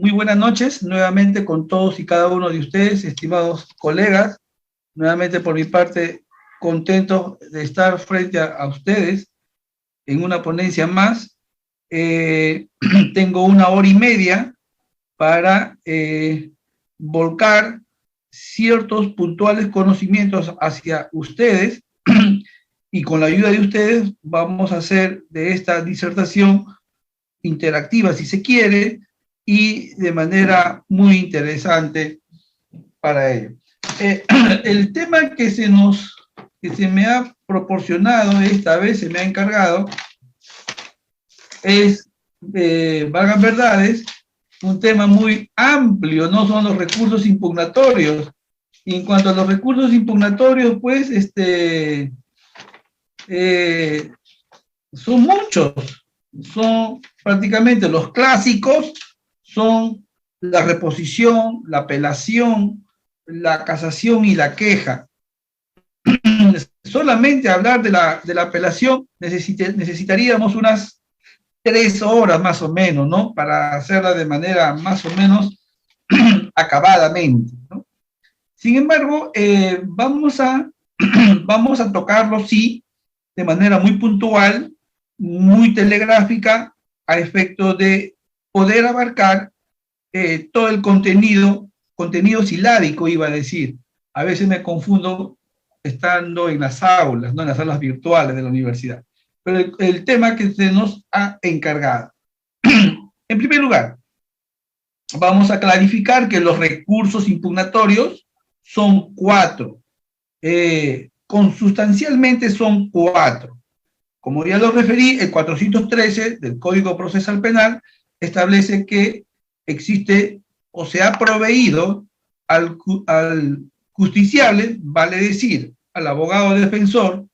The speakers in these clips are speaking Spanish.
Muy buenas noches, nuevamente con todos y cada uno de ustedes, estimados colegas. Nuevamente por mi parte, contento de estar frente a ustedes en una ponencia más. Tengo 1 hora y media para volcar ciertos puntuales conocimientos hacia ustedes y con la ayuda de ustedes vamos a hacer de esta disertación interactiva, si se quiere, y de manera muy interesante para ello. El tema que se me ha proporcionado esta vez, se me ha encargado, es, valgan verdades, un tema muy amplio, no son los recursos impugnatorios. Y en cuanto a los recursos impugnatorios, pues, son muchos, son prácticamente los clásicos, son la reposición, la apelación, la casación y la queja. Solamente hablar de la apelación necesitaríamos unas 3 horas más o menos, ¿no? Para hacerla de manera más o menos acabadamente, ¿no? Sin embargo, vamos a tocarlo, sí, de manera muy puntual, muy telegráfica, a efecto de poder abarcar todo el contenido silábico, iba a decir. A veces me confundo estando en las aulas, no en las aulas virtuales de la universidad. Pero el tema que se nos ha encargado. En primer lugar, vamos a clarificar que los recursos impugnatorios son 4. Consustancialmente son 4. Como ya lo referí, el 413 del Código Procesal Penal establece que existe o se ha proveído al justiciable, vale decir, al abogado defensor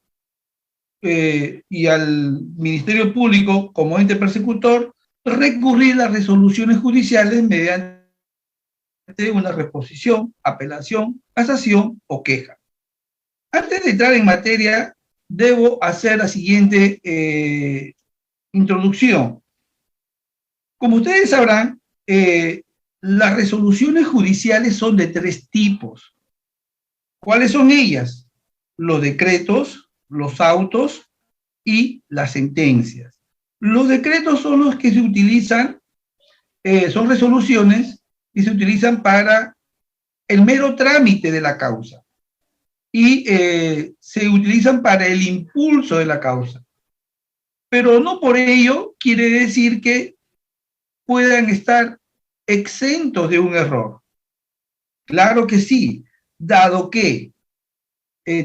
y al Ministerio Público como ente persecutor, recurrir a resoluciones judiciales mediante una reposición, apelación, casación o queja. Antes de entrar en materia, debo hacer la siguiente introducción. Como ustedes sabrán, las resoluciones judiciales son de 3 tipos. ¿Cuáles son ellas? Los decretos, los autos y las sentencias. Los decretos son los que se utilizan, son resoluciones que se utilizan para el mero trámite de la causa y se utilizan para el impulso de la causa. Pero no por ello quiere decir que puedan estar exentos de un error. Claro que sí, dado que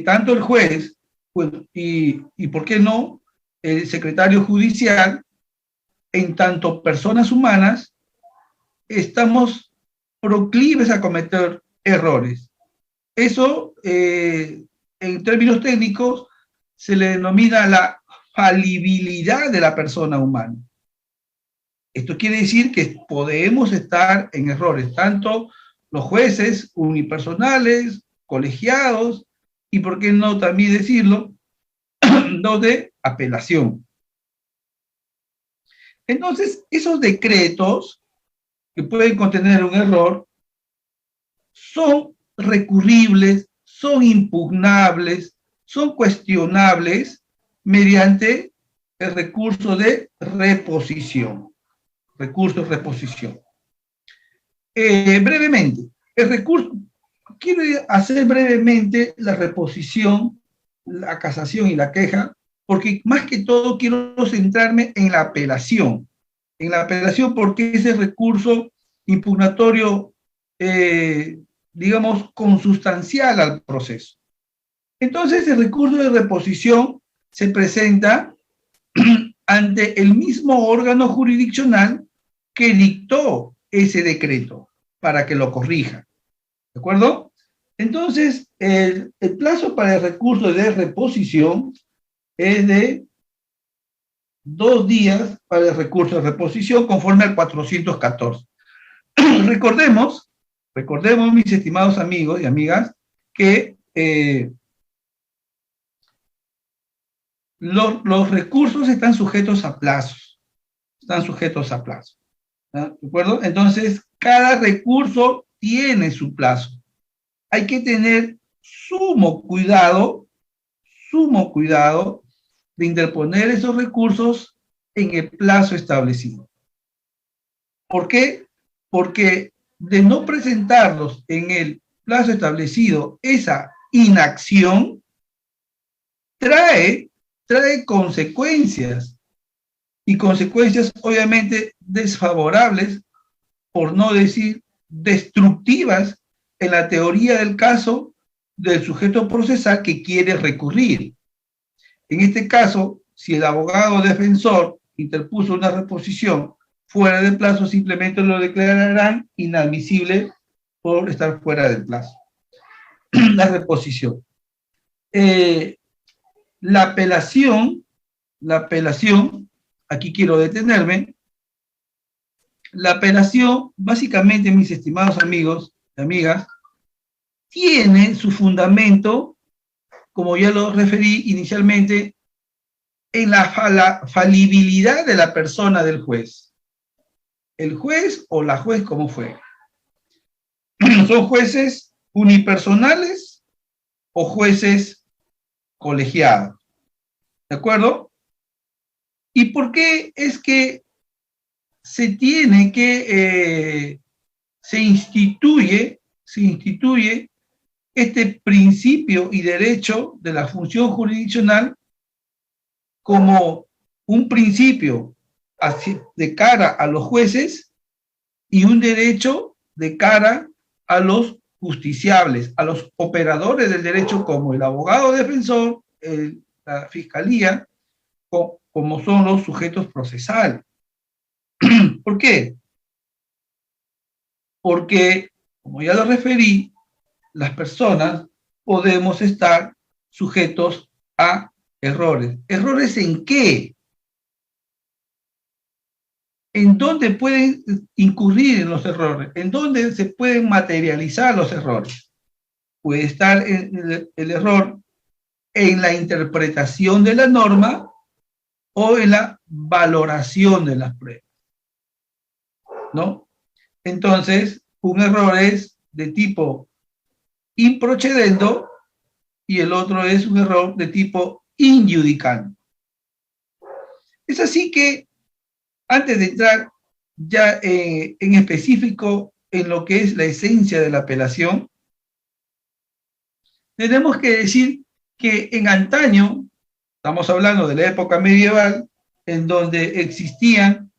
tanto el juez pues, y por qué no, el secretario judicial, en tanto personas humanas, estamos proclives a cometer errores. Eso, en términos técnicos, se le denomina la falibilidad de la persona humana. Esto quiere decir que podemos estar en errores, tanto los jueces unipersonales, colegiados, y por qué no también decirlo, los de apelación. Entonces, esos decretos que pueden contener un error son recurribles, son impugnables, son cuestionables mediante el recurso de reposición. Recurso de reposición. Brevemente, el recurso, quiero hacer brevemente la reposición, la casación y la queja, porque más que todo quiero centrarme en la apelación. En la apelación porque ese recurso impugnatorio, digamos, consustancial al proceso. Entonces, el recurso de reposición se presenta ante el mismo órgano jurisdiccional que dictó ese decreto para que lo corrija. ¿De acuerdo? Entonces, el plazo para el recurso de reposición es de 2 días para el recurso de reposición conforme al 414. Recordemos, mis estimados amigos y amigas, que los recursos están sujetos a plazos. Están sujetos a plazos. ¿De acuerdo? Entonces, Cada recurso tiene su plazo. Hay que tener sumo cuidado de interponer esos recursos en el plazo establecido. ¿Por qué? Porque de no presentarlos en el plazo establecido, esa inacción trae consecuencias, y consecuencias obviamente desfavorables, por no decir destructivas, en la teoría del caso del sujeto procesal que quiere recurrir. En este caso, si el abogado defensor interpuso una reposición fuera del plazo, simplemente lo declararán inadmisible por estar fuera del plazo. La reposición. La apelación, aquí quiero detenerme. La apelación, básicamente, mis estimados amigos y amigas, tiene su fundamento, como ya lo referí inicialmente, en la falibilidad de la persona del juez. El juez o la juez, ¿cómo fue? ¿Son jueces unipersonales o jueces colegiados? ¿De acuerdo? ¿Y por qué es que se tiene que, se instituye este principio y derecho de la función jurisdiccional como un principio de cara a los jueces y un derecho de cara a los justiciables, a los operadores del derecho como el abogado defensor, la fiscalía, como son los sujetos procesales? ¿Por qué? Porque, como ya lo referí, las personas podemos estar sujetos a errores. ¿Errores en qué? ¿En dónde pueden incurrir en los errores? ¿En dónde se pueden materializar los errores? Puede estar el error en la interpretación de la norma o en la valoración de las pruebas, ¿no? Entonces, un error es de tipo improcedendo y el otro es un error de tipo injudicando. Es así que, antes de entrar ya en específico en lo que es la esencia de la apelación, tenemos que decir que en antaño, estamos hablando de la época medieval, en donde existían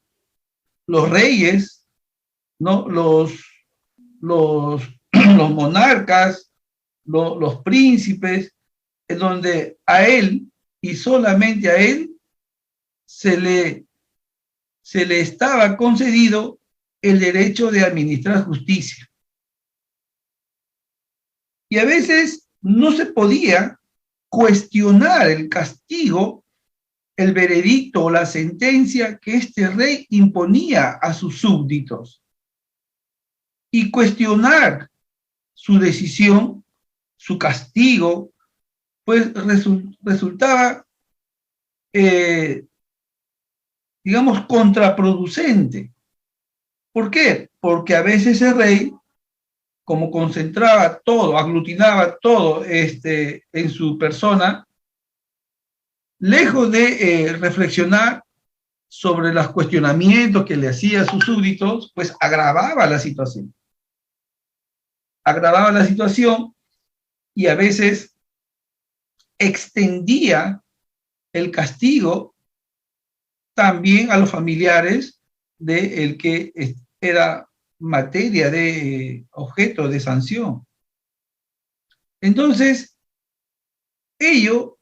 los reyes, ¿no? los monarcas, los príncipes, en donde a él y solamente a él se le estaba concedido el derecho de administrar justicia. Y a veces no se podía cuestionar el castigo, el veredicto o la sentencia que este rey imponía a sus súbditos. Y cuestionar su decisión, su castigo, pues resultaba, digamos, contraproducente. ¿Por qué? Porque a veces el rey, como concentraba todo, aglutinaba todo en su persona, lejos de reflexionar sobre los cuestionamientos que le hacía a sus súbditos, pues agravaba la situación. Agravaba la situación y a veces extendía el castigo también a los familiares del que era materia de objeto de sanción. Entonces, ello,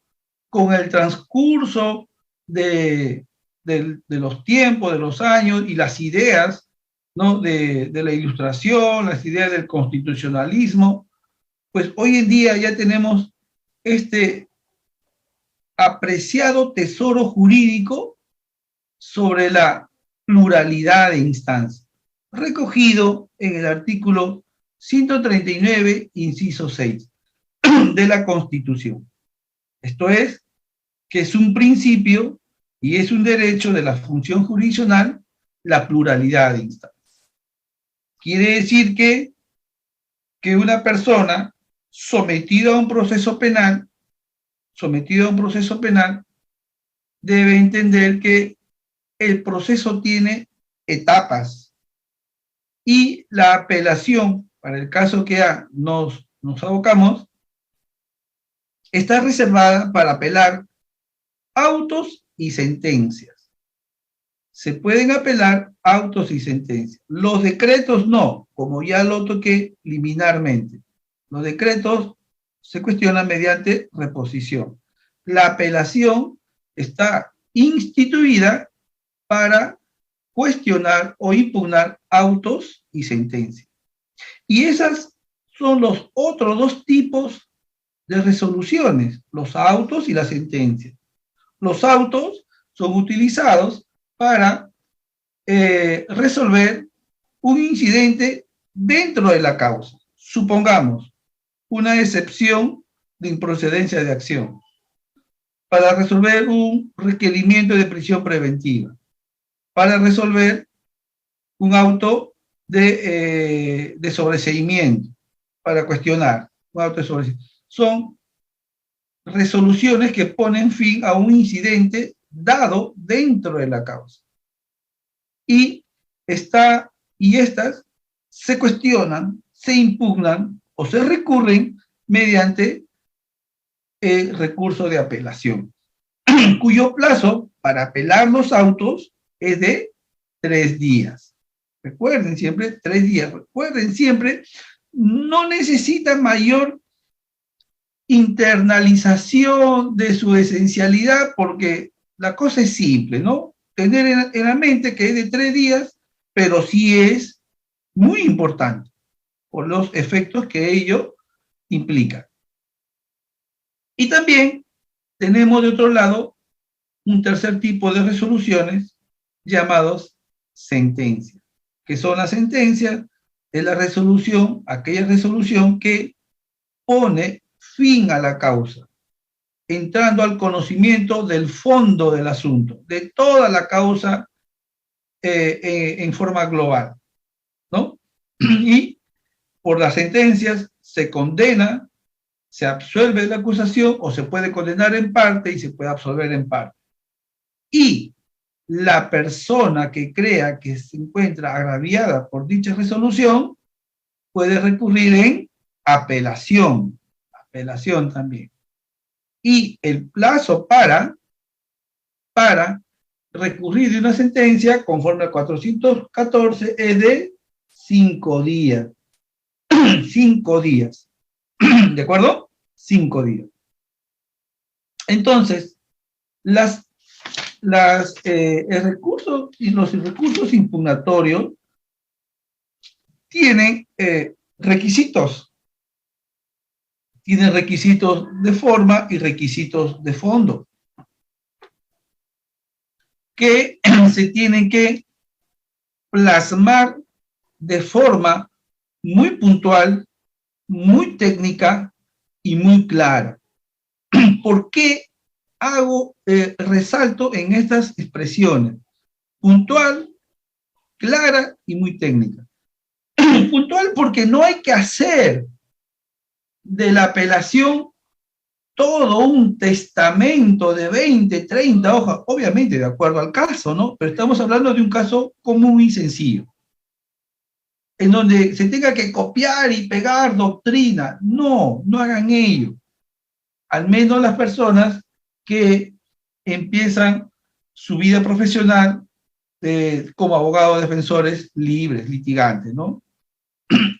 con el transcurso de los tiempos, de los años y las ideas, ¿no? de la Ilustración, las ideas del constitucionalismo, pues hoy en día ya tenemos este apreciado tesoro jurídico sobre la pluralidad de instancias, recogido en el artículo 139, inciso 6 de la Constitución. Esto es, que es un principio y es un derecho de la función jurisdiccional la pluralidad de instancias. Quiere decir que una persona sometida a un proceso penal, debe entender que el proceso tiene etapas y la apelación, para el caso que nos abocamos, está reservada para apelar autos y sentencias. Se pueden apelar autos y sentencias. Los decretos no, como ya lo toqué liminarmente. Los decretos se cuestionan mediante reposición. La apelación está instituida para cuestionar o impugnar autos y sentencias. Y esas son los otros dos tipos de resoluciones, los autos y las sentencias. Los autos son utilizados para resolver un incidente dentro de la causa. Supongamos una excepción de improcedencia de acción para resolver un requerimiento de prisión preventiva, para resolver un auto de sobreseimiento, para cuestionar un auto de sobreseimiento. Son resoluciones que ponen fin a un incidente dado dentro de la causa. Y estas se cuestionan, se impugnan o se recurren mediante el recurso de apelación, cuyo plazo para apelar los autos es de 3 días. Recuerden siempre, 3 días. Recuerden siempre, no necesitan mayor internalización de su esencialidad porque la cosa es simple, ¿no? Tener en la mente que es de 3 días, pero sí es muy importante por los efectos que ello implica. Y también tenemos de otro lado un tercer tipo de resoluciones llamados sentencias. ¿Qué son las sentencias? Es la resolución, aquella resolución que pone fin a la causa, entrando al conocimiento del fondo del asunto, de toda la causa en forma global, ¿no? Y por las sentencias se condena, se absuelve de la acusación o se puede condenar en parte y se puede absolver en parte. Y la persona que crea que se encuentra agraviada por dicha resolución puede recurrir en apelación también. Y el plazo para recurrir de una sentencia, conforme al 414, es de 5 días. 5 días. ¿De acuerdo? 5 días. Entonces, el recurso y los recursos impugnatorios tienen requisitos. Tienen requisitos de forma y requisitos de fondo, que se tienen que plasmar de forma muy puntual, muy técnica y muy clara. ¿Por qué resalto en estas expresiones? Puntual, clara y muy técnica. Puntual porque no hay que hacer de la apelación todo un testamento de 20, 30 hojas, obviamente de acuerdo al caso, ¿no? Pero estamos hablando de un caso común y sencillo, en donde se tenga que copiar y pegar doctrina. No hagan ello. Al menos las personas que empiezan su vida profesional como abogados defensores libres, litigantes, ¿no?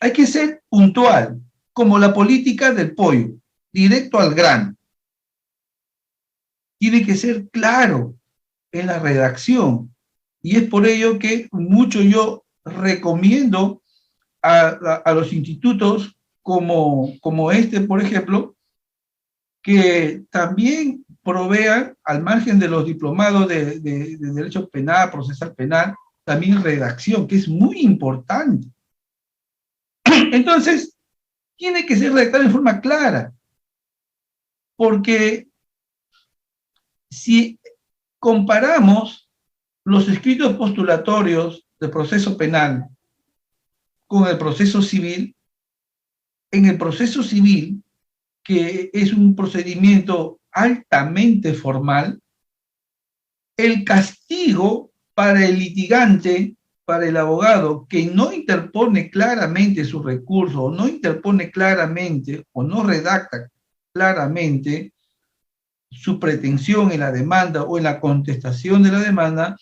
Hay que ser puntual, como la política del pollo, directo al grano. Tiene que ser claro en la redacción. Y es por ello que mucho yo recomiendo a los institutos como este, por ejemplo, que también provean, al margen de los diplomados de Derecho Penal, Procesal Penal, también redacción, que es muy importante. Entonces, tiene que ser redactado en forma clara, porque si comparamos los escritos postulatorios de proceso penal con el proceso civil. En el proceso civil, que es un procedimiento altamente formal, el castigo para el litigante, para el abogado que no interpone claramente su recurso, o no interpone claramente, o no redacta claramente su pretensión en la demanda o en la contestación de la demanda,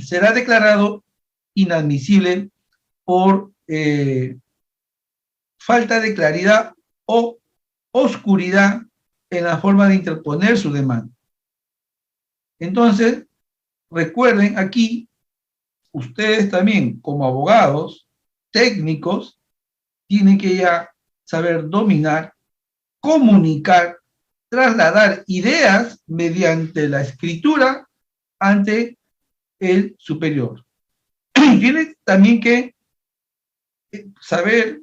será declarado inadmisible por falta de claridad o oscuridad en la forma de interponer su demanda. Entonces, recuerden aquí, ustedes también como abogados técnicos tienen que ya saber dominar, comunicar, trasladar ideas mediante la escritura ante el superior. Tienen también que saber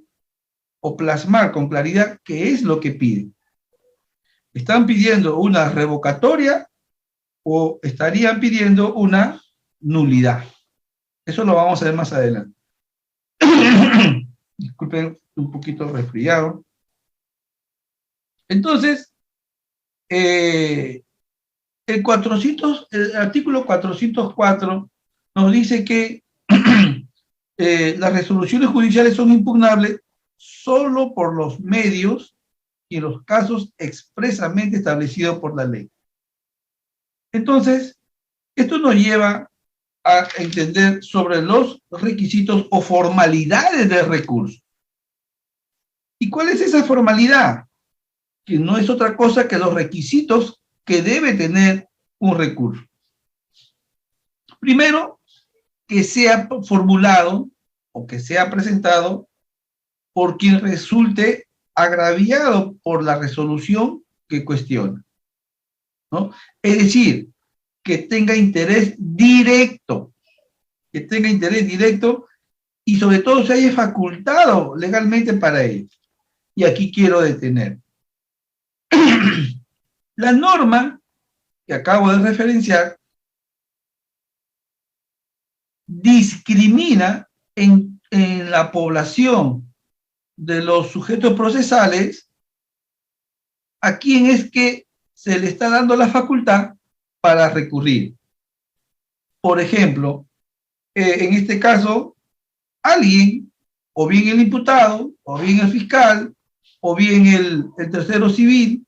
o plasmar con claridad qué es lo que piden. ¿Están pidiendo una revocatoria o estarían pidiendo una nulidad? Eso lo vamos a ver más adelante. Disculpen, un poquito resfriado. Entonces, el artículo 404 nos dice que las resoluciones judiciales son impugnables solo por los medios y en los casos expresamente establecidos por la ley. Entonces, esto nos lleva a entender sobre los requisitos o formalidades del recurso. ¿Y cuál es esa formalidad? Que no es otra cosa que los requisitos que debe tener un recurso. Primero, que sea formulado o que sea presentado por quien resulte agraviado por la resolución que cuestiona, ¿no? Es decir, que tenga interés directo, y sobre todo se haya facultado legalmente para ello. Y aquí quiero detener. La norma que acabo de referenciar discrimina en la población de los sujetos procesales a quien es que se le está dando la facultad para recurrir. Por ejemplo, en este caso, alguien, o bien el imputado, o bien el fiscal, o bien el tercero civil,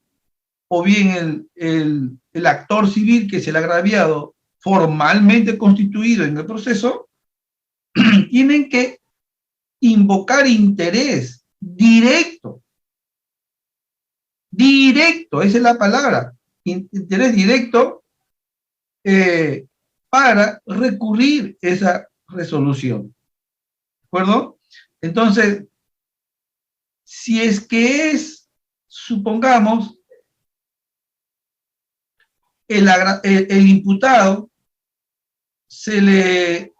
o bien el actor civil, que es el agraviado formalmente constituido en el proceso, tienen que invocar interés directo. Directo, esa es la palabra. Interés directo para recurrir esa resolución. ¿De acuerdo? Entonces, si es que es, supongamos, el imputado se le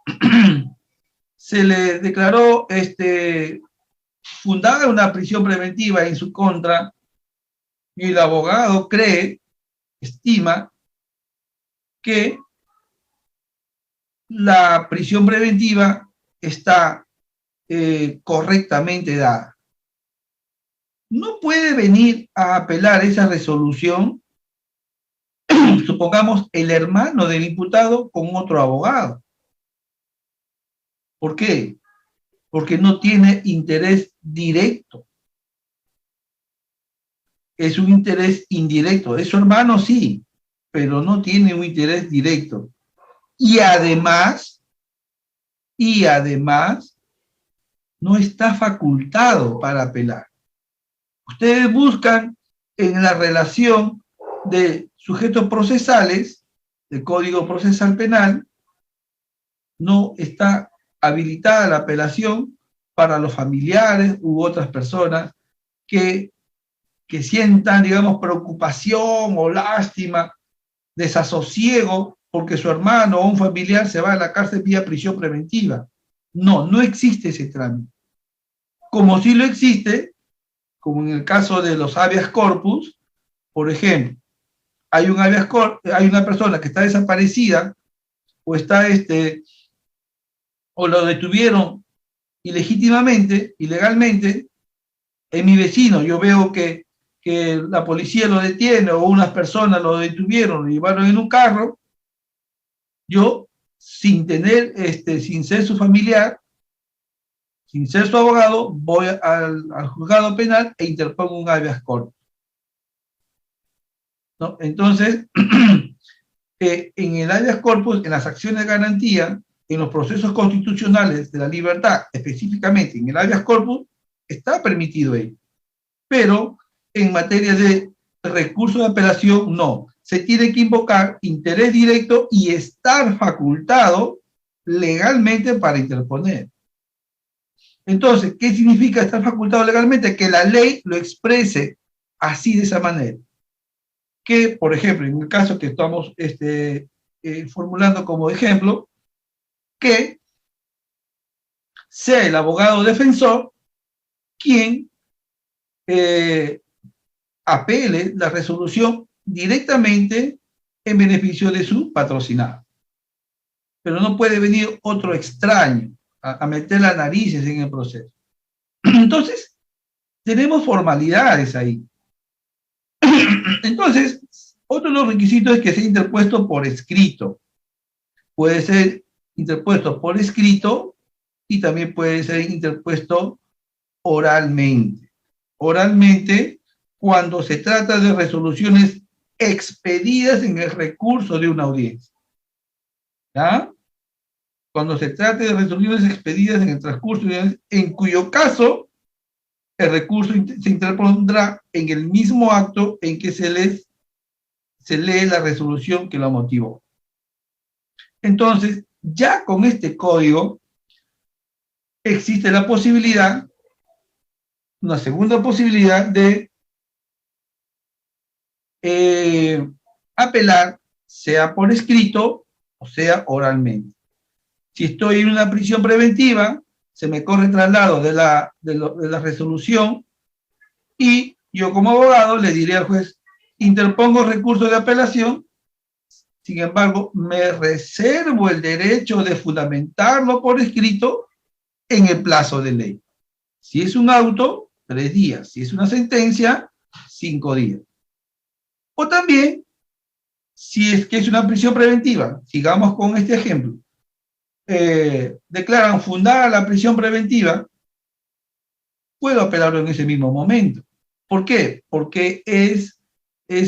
declaró fundada una prisión preventiva en su contra y el abogado estima que la prisión preventiva está correctamente dada. No puede venir a apelar esa resolución, supongamos, el hermano del imputado con otro abogado. ¿Por qué? Porque no tiene interés directo. Es un interés indirecto. Es su hermano, sí, pero no tiene un interés directo. Y además, no está facultado para apelar. Ustedes buscan en la relación de sujetos procesales, del Código Procesal Penal, no está habilitada la apelación para los familiares u otras personas que sientan, digamos, preocupación o lástima, desasosiego, porque su hermano o un familiar se va a la cárcel vía prisión preventiva. No existe ese trámite. Como sí lo existe, como en el caso de los habeas corpus, por ejemplo, hay una persona que está desaparecida o está o lo detuvieron ilegítimamente, ilegalmente, en mi vecino yo veo que la policía lo detiene o unas personas lo detuvieron, lo llevaron en un carro, yo, sin tener, sin ser su familiar, sin ser su abogado, voy al juzgado penal e interpongo un habeas corpus, ¿no? Entonces, en el habeas corpus, en las acciones de garantía, en los procesos constitucionales de la libertad, específicamente en el habeas corpus, está permitido ello. Pero en materia de recurso de apelación, no. Se tiene que invocar interés directo y estar facultado legalmente para interponer. Entonces, ¿qué significa estar facultado legalmente? Que la ley lo exprese así, de esa manera. Que, por ejemplo, en el caso que estamos formulando como ejemplo, que sea el abogado defensor quien apele la resolución directamente en beneficio de su patrocinado. Pero no puede venir otro extraño a meter las narices en el proceso. Entonces, tenemos formalidades ahí. Entonces, otro de los requisitos es que sea interpuesto por escrito. Puede ser interpuesto por escrito y también puede ser interpuesto oralmente. Oralmente, cuando se trata de resoluciones expedidas en el recurso de una audiencia. ¿Ya? Cuando se trate de resoluciones expedidas en el transcurso de una audiencia, en cuyo caso el recurso se interpondrá en el mismo acto en que se lee la resolución que lo motivó. Entonces, ya con este código existe la posibilidad, una segunda posibilidad de apelar, sea por escrito o sea oralmente. Si estoy en una prisión preventiva, se me corre traslado de la resolución y yo como abogado le diré al juez, interpongo recurso de apelación, sin embargo, me reservo el derecho de fundamentarlo por escrito en el plazo de ley. Si es un auto, 3 días. Si es una sentencia, 5 días. O también, si es que es una prisión preventiva, sigamos con este ejemplo, declaran fundada la prisión preventiva, puedo apelarlo en ese mismo momento. ¿Por qué? Porque es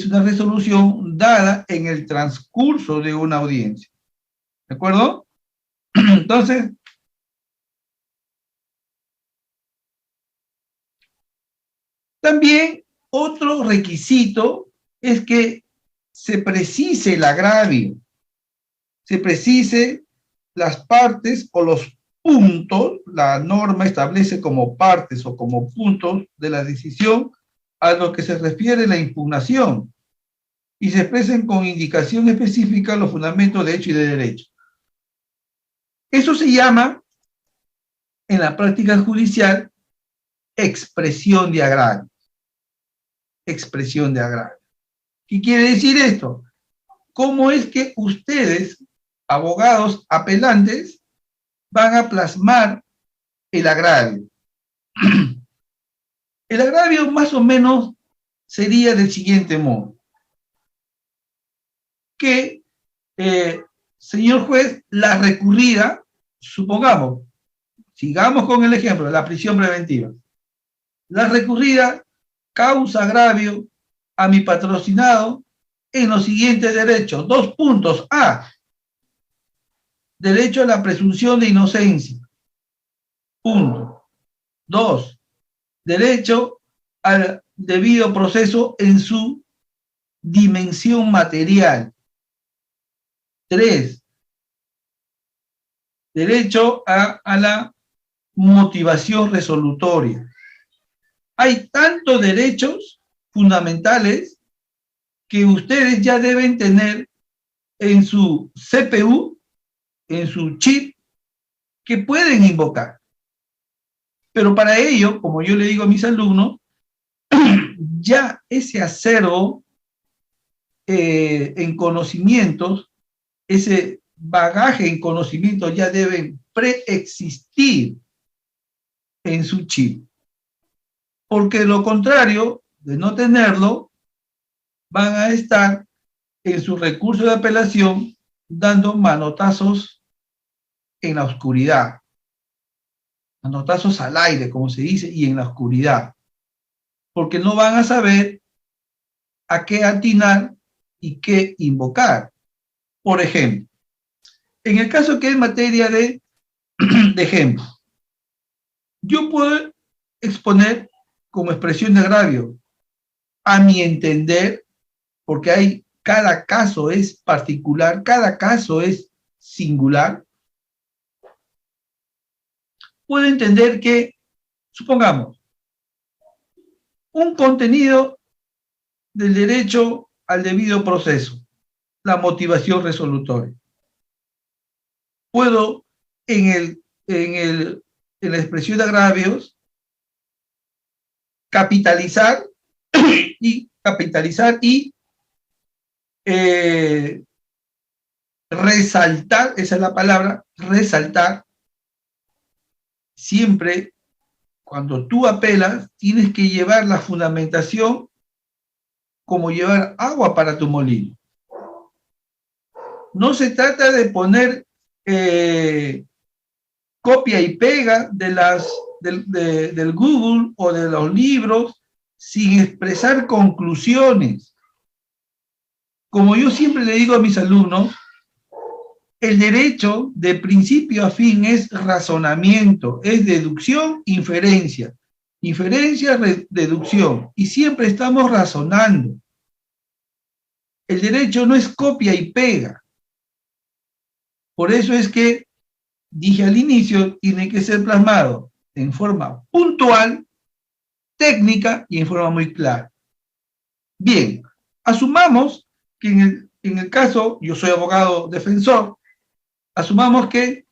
una resolución dada en el transcurso de una audiencia. ¿De acuerdo? Entonces, también otro requisito es que se precise el agravio, se precise las partes o los puntos, la norma establece como partes o como puntos de la decisión a lo que se refiere la impugnación y se expresen con indicación específica los fundamentos de hecho y de derecho. Eso se llama, en la práctica judicial, expresión de agravio. Expresión de agravio. ¿Qué quiere decir esto? ¿Cómo es que ustedes, abogados apelantes, van a plasmar el agravio? El agravio más o menos sería del siguiente modo. Que, señor juez, la recurrida, supongamos, sigamos con el ejemplo de la prisión preventiva, la recurrida causa agravio a mi patrocinado en los siguientes derechos. 2 puntos. A, derecho a la presunción de inocencia. Punto. 2, derecho al debido proceso en su dimensión material. 3, derecho a la motivación resolutoria. Hay tantos derechos fundamentales que ustedes ya deben tener en su CPU, en su chip, que pueden invocar. Pero para ello, como yo le digo a mis alumnos, ya ese acervo en conocimientos, ese bagaje en conocimientos ya deben preexistir en su chip. Porque de lo contrario, de no tenerlo, van a estar en su recurso de apelación dando manotazos en la oscuridad, manotazos al aire, como se dice, y en la oscuridad, porque no van a saber a qué atinar y qué invocar. Por ejemplo, en el caso que es materia de ejemplo, yo puedo exponer como expresión de agravio, a mi entender, porque cada caso es particular, cada caso es singular, puedo entender que, supongamos, un contenido del derecho al debido proceso, la motivación resolutoria. Puedo, en la expresión de agravios, capitalizar y resaltar, esa es la palabra, resaltar. Siempre cuando tú apelas tienes que llevar la fundamentación como llevar agua para tu molino. No se trata de poner copia y pega del Google o de los libros sin expresar conclusiones. Como yo siempre le digo a mis alumnos, el derecho de principio a fin es razonamiento, es deducción, inferencia. Inferencia, deducción. Y siempre estamos razonando. El derecho no es copia y pega. Por eso es que, dije al inicio, tiene que ser plasmado en forma puntual, técnica y en forma muy clara. Bien, asumamos que en el caso, yo soy abogado defensor, asumamos que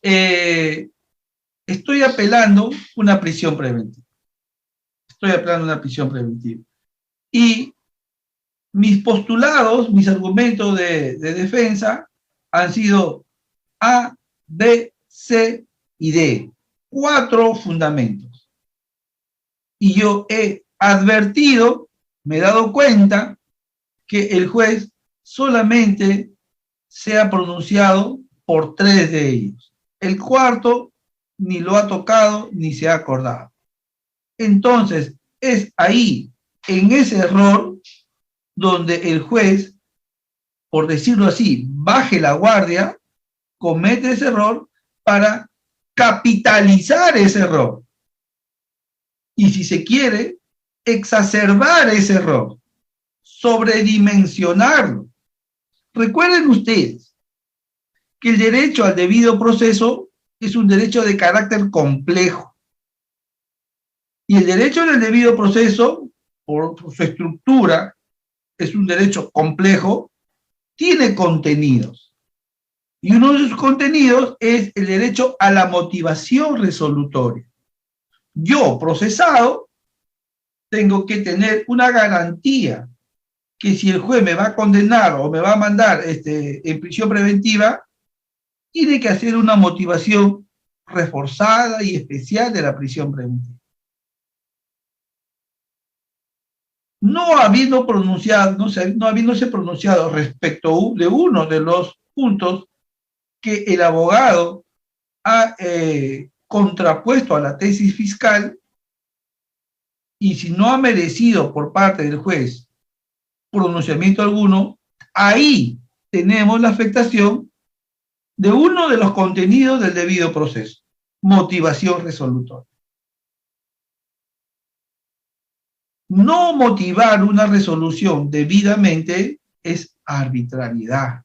estoy apelando una prisión preventiva. Y mis postulados, mis argumentos de defensa han sido A, B, C y D. 4 fundamentos. Y yo he advertido, me he dado cuenta que el juez solamente se ha pronunciado por 3 de ellos. El cuarto ni lo ha tocado ni se ha acordado. Entonces, es ahí, en ese error, donde el juez, por decirlo así, baje la guardia, comete ese error para capitalizar ese error. Y si se quiere, exacerbar ese error, sobredimensionarlo. Recuerden ustedes que el derecho al debido proceso es un derecho de carácter complejo. Y el derecho al debido proceso, por su estructura, es un derecho complejo, tiene contenidos. Y uno de sus contenidos es el derecho a la motivación resolutoria. Yo, procesado, tengo que tener una garantía que si el juez me va a condenar o me va a mandar en prisión preventiva, tiene que hacer una motivación reforzada y especial de la prisión preventiva. No habiéndose pronunciado respecto de uno de los puntos que el abogado ha contrapuesto a la tesis fiscal, y si no ha merecido por parte del juez pronunciamiento alguno, ahí tenemos la afectación de uno de los contenidos del debido proceso, motivación resolutoria. No motivar una resolución debidamente es arbitrariedad.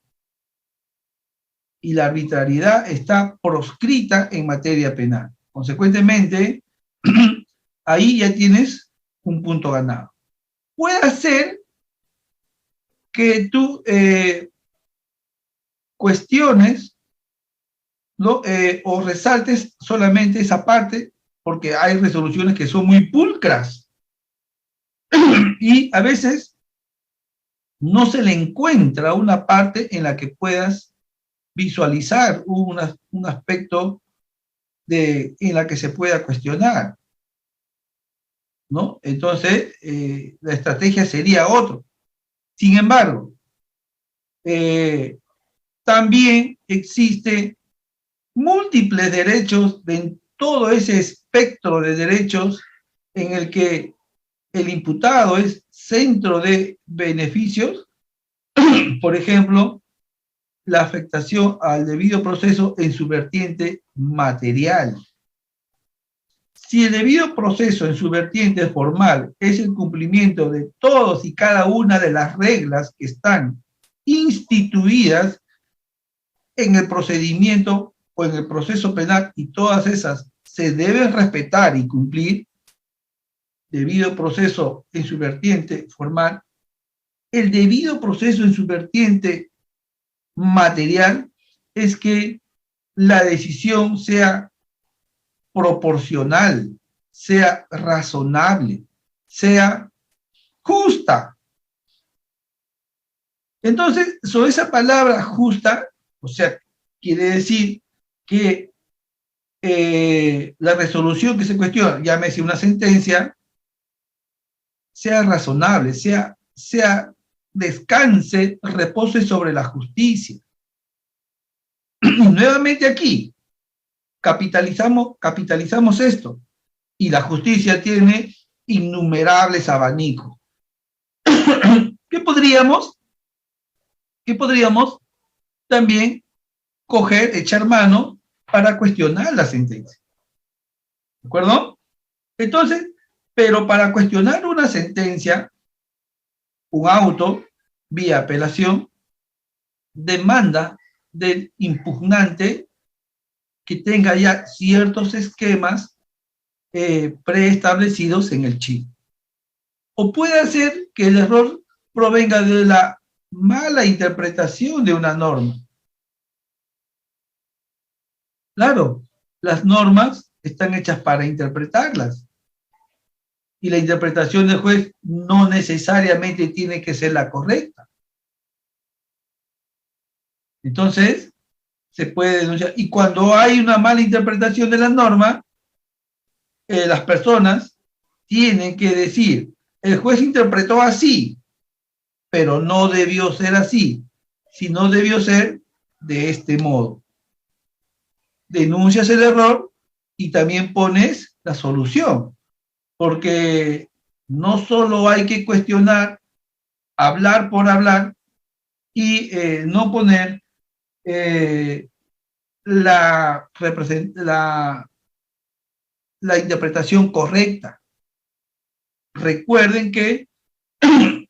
Y la arbitrariedad está proscrita en materia penal. Consecuentemente, ahí ya tienes un punto ganado. Puede ser que tú cuestiones, ¿no? O resaltes solamente esa parte, porque hay resoluciones que son muy pulcras y a veces no se le encuentra una parte en la que puedas visualizar un aspecto en la que se pueda cuestionar, ¿no? Entonces, la estrategia sería otro. Sin embargo, también existe múltiples derechos en todo ese espectro de derechos en el que el imputado es centro de beneficios, por ejemplo, la afectación al debido proceso en su vertiente material. Si el debido proceso en su vertiente formal es el cumplimiento de todos y cada una de las reglas que están instituidas en el procedimiento o en el proceso penal, y todas esas se deben respetar y cumplir, debido proceso en su vertiente formal, el debido proceso en su vertiente material es que la decisión sea proporcional, sea razonable, sea justa. Entonces, sobre esa palabra justa, o sea, quiere decir que la resolución que se cuestiona, llámese una sentencia, sea razonable, sea descanse, repose sobre la justicia. Nuevamente aquí, capitalizamos esto, y la justicia tiene innumerables abanicos. ¿Qué podríamos también coger, echar mano para cuestionar la sentencia? ¿De acuerdo? Entonces, pero para cuestionar una sentencia, un auto, vía apelación, demanda del impugnante que tenga ya ciertos esquemas preestablecidos en el chip. O puede ser que el error provenga de la mala interpretación de una norma. Claro, las normas están hechas para interpretarlas, y la interpretación del juez no necesariamente tiene que ser la correcta. Entonces, se puede denunciar. Y cuando hay una mala interpretación de la norma, las personas tienen que decir, el juez interpretó así, pero no debió ser así, sino debió ser de este modo. Denuncias el error y también pones la solución, porque no solo hay que cuestionar, hablar por hablar y no poner la interpretación correcta. Recuerden que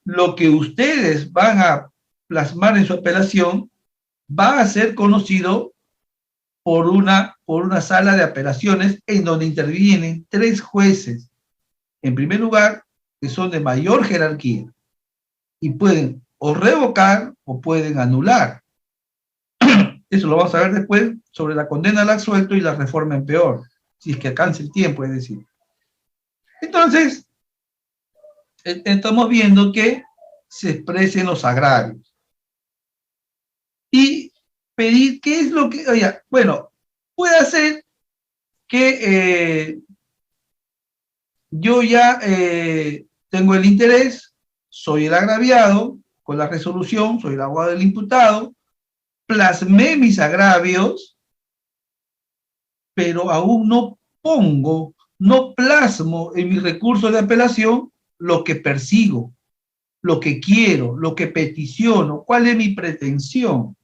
lo que ustedes van a plasmar en su apelación va a ser conocido por una sala de apelaciones en donde intervienen 3 jueces, en primer lugar, que son de mayor jerarquía, y pueden o revocar o pueden anular. Eso lo vamos a ver después sobre la condena al absuelto y la reforma en peor, si es que alcance el tiempo, es decir. Entonces, estamos viendo que se expresen los agravios. Y pedir qué es lo que, oye, bueno, puede ser que yo ya tengo el interés, soy el agraviado, con la resolución, soy el abogado del imputado, plasmé mis agravios, pero aún no plasmo en mi recurso de apelación lo que persigo, lo que quiero, lo que peticiono, cuál es mi pretensión.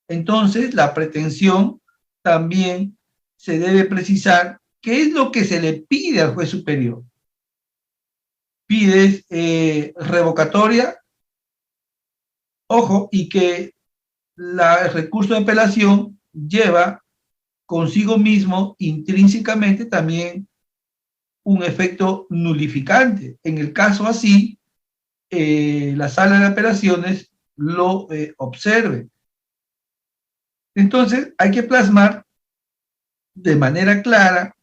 Entonces, la pretensión también se debe precisar qué es lo que se le pide al juez superior. Pides revocatoria, ojo, y que el recurso de apelación lleva consigo mismo intrínsecamente también un efecto nulificante. En el caso así, la sala de apelaciones lo observe. Entonces, hay que plasmar de manera clara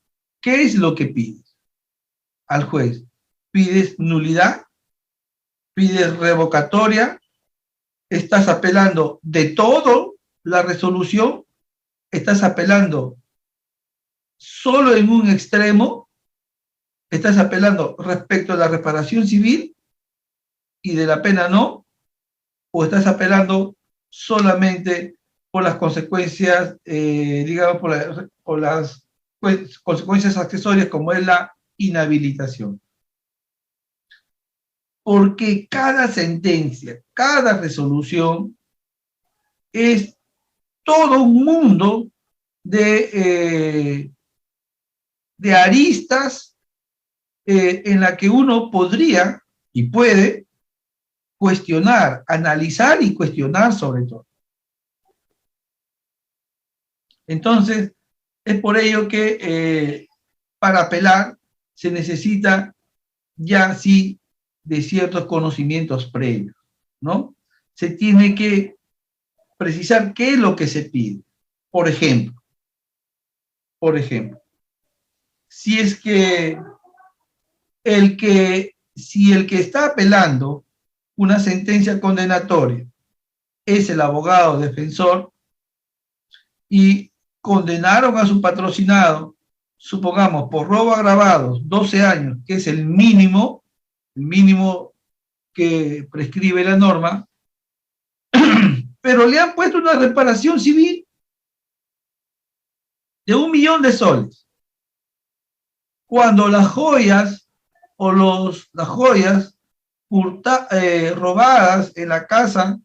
qué es lo que pides al juez. ¿Pides nulidad? ¿Pides revocatoria? ¿Estás apelando de todo la resolución? ¿Estás apelando solo en un extremo, estás apelando respecto a la reparación civil y de la pena no, o estás apelando solamente por las consecuencias, digamos, por las consecuencias accesorias como es la inhabilitación. Porque cada sentencia, cada resolución es todo un mundo de aristas en la que uno podría y puede cuestionar, analizar y cuestionar sobre todo. Entonces, es por ello que para apelar se necesita ya sí de ciertos conocimientos previos, ¿no? Se tiene que precisar qué es lo que se pide. Por ejemplo, si es que si el que está apelando una sentencia condenatoria es el abogado defensor y condenaron a su patrocinado, supongamos, por robo agravado, 12 años, que es el mínimo que prescribe la norma, pero le han puesto una reparación civil de 1 millón de soles. Cuando las joyas o las joyas robadas en la casa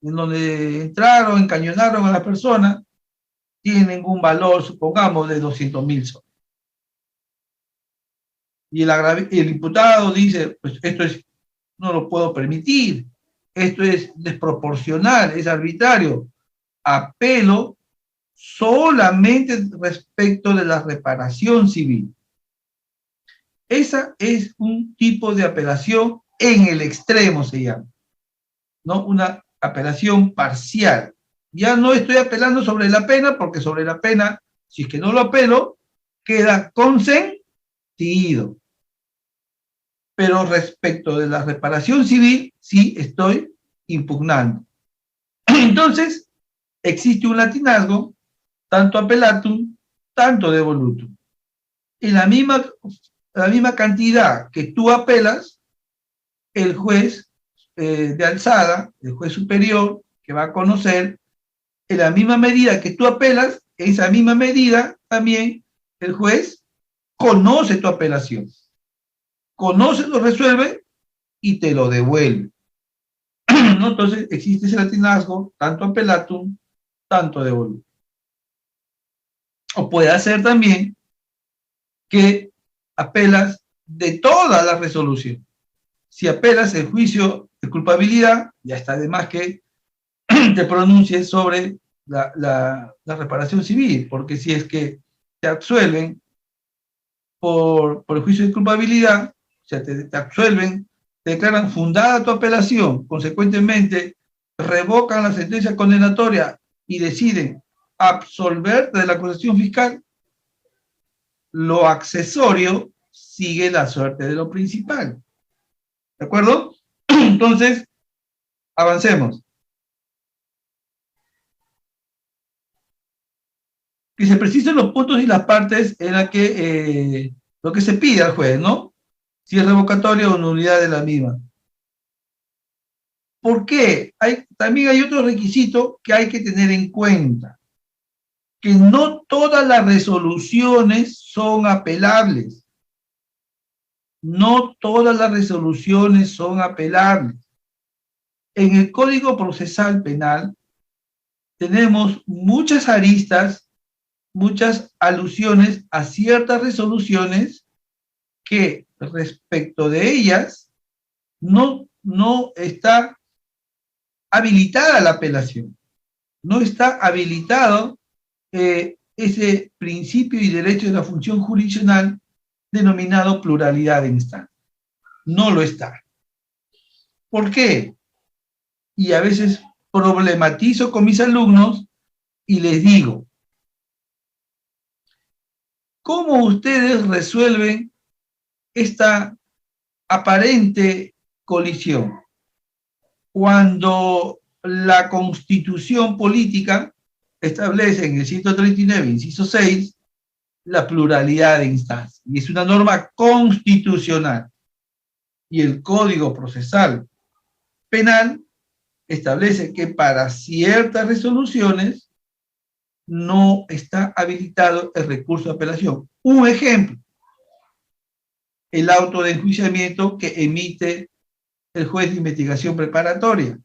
en donde entraron, encañonaron a la persona, tienen un valor, supongamos, de 200.000 soles. Y el imputado dice, pues esto no lo puedo permitir, esto es desproporcional, es arbitrario. Apelo solamente respecto de la reparación civil. Esa es un tipo de apelación en el extremo, se llama, ¿no? Una apelación parcial. Ya no estoy apelando sobre la pena, porque sobre la pena, si es que no lo apelo, queda consentido. Pero respecto de la reparación civil, sí estoy impugnando. Entonces, existe un latinazgo, tanto apelatum, tanto devolutum. En la misma cantidad que tú apelas, el juez de alzada, el juez superior, que va a conocer, en la misma medida que tú apelas, en esa misma medida también el juez conoce tu apelación. Conoce, lo resuelve y te lo devuelve. ¿No? Entonces existe ese latinazgo, tanto apelatum, tanto devolutum. O puede ser también que apelas de toda la resolución. Si apelas el juicio de culpabilidad, ya está de más que te pronuncies sobre la reparación civil, porque si es que te absuelven por el juicio de culpabilidad, o sea, te absuelven, te declaran fundada tu apelación, consecuentemente revocan la sentencia condenatoria y deciden absolverte de la acusación fiscal, lo accesorio sigue la suerte de lo principal. ¿De acuerdo? Entonces, avancemos. Que se precisen los puntos y las partes en la que lo que se pide al juez, ¿no? Si es revocatoria o nulidad de la misma. ¿Por qué? También hay otro requisito que hay que tener en cuenta, que no todas las resoluciones son apelables. No todas las resoluciones son apelables. En el Código Procesal Penal tenemos muchas aristas, muchas alusiones a ciertas resoluciones que respecto de ellas no está habilitada la apelación, no está habilitado ese principio y derecho de la función jurisdiccional denominado pluralidad de instancias. No lo está. ¿Por qué? Y a veces problematizo con mis alumnos y les digo, ¿cómo ustedes resuelven esta aparente colisión? Cuando la Constitución política establece en el 139, inciso 6, la pluralidad de instancias. Y es una norma constitucional. Y el Código Procesal Penal establece que para ciertas resoluciones no está habilitado el recurso de apelación. Un ejemplo, el auto de enjuiciamiento que emite el juez de investigación preparatoria.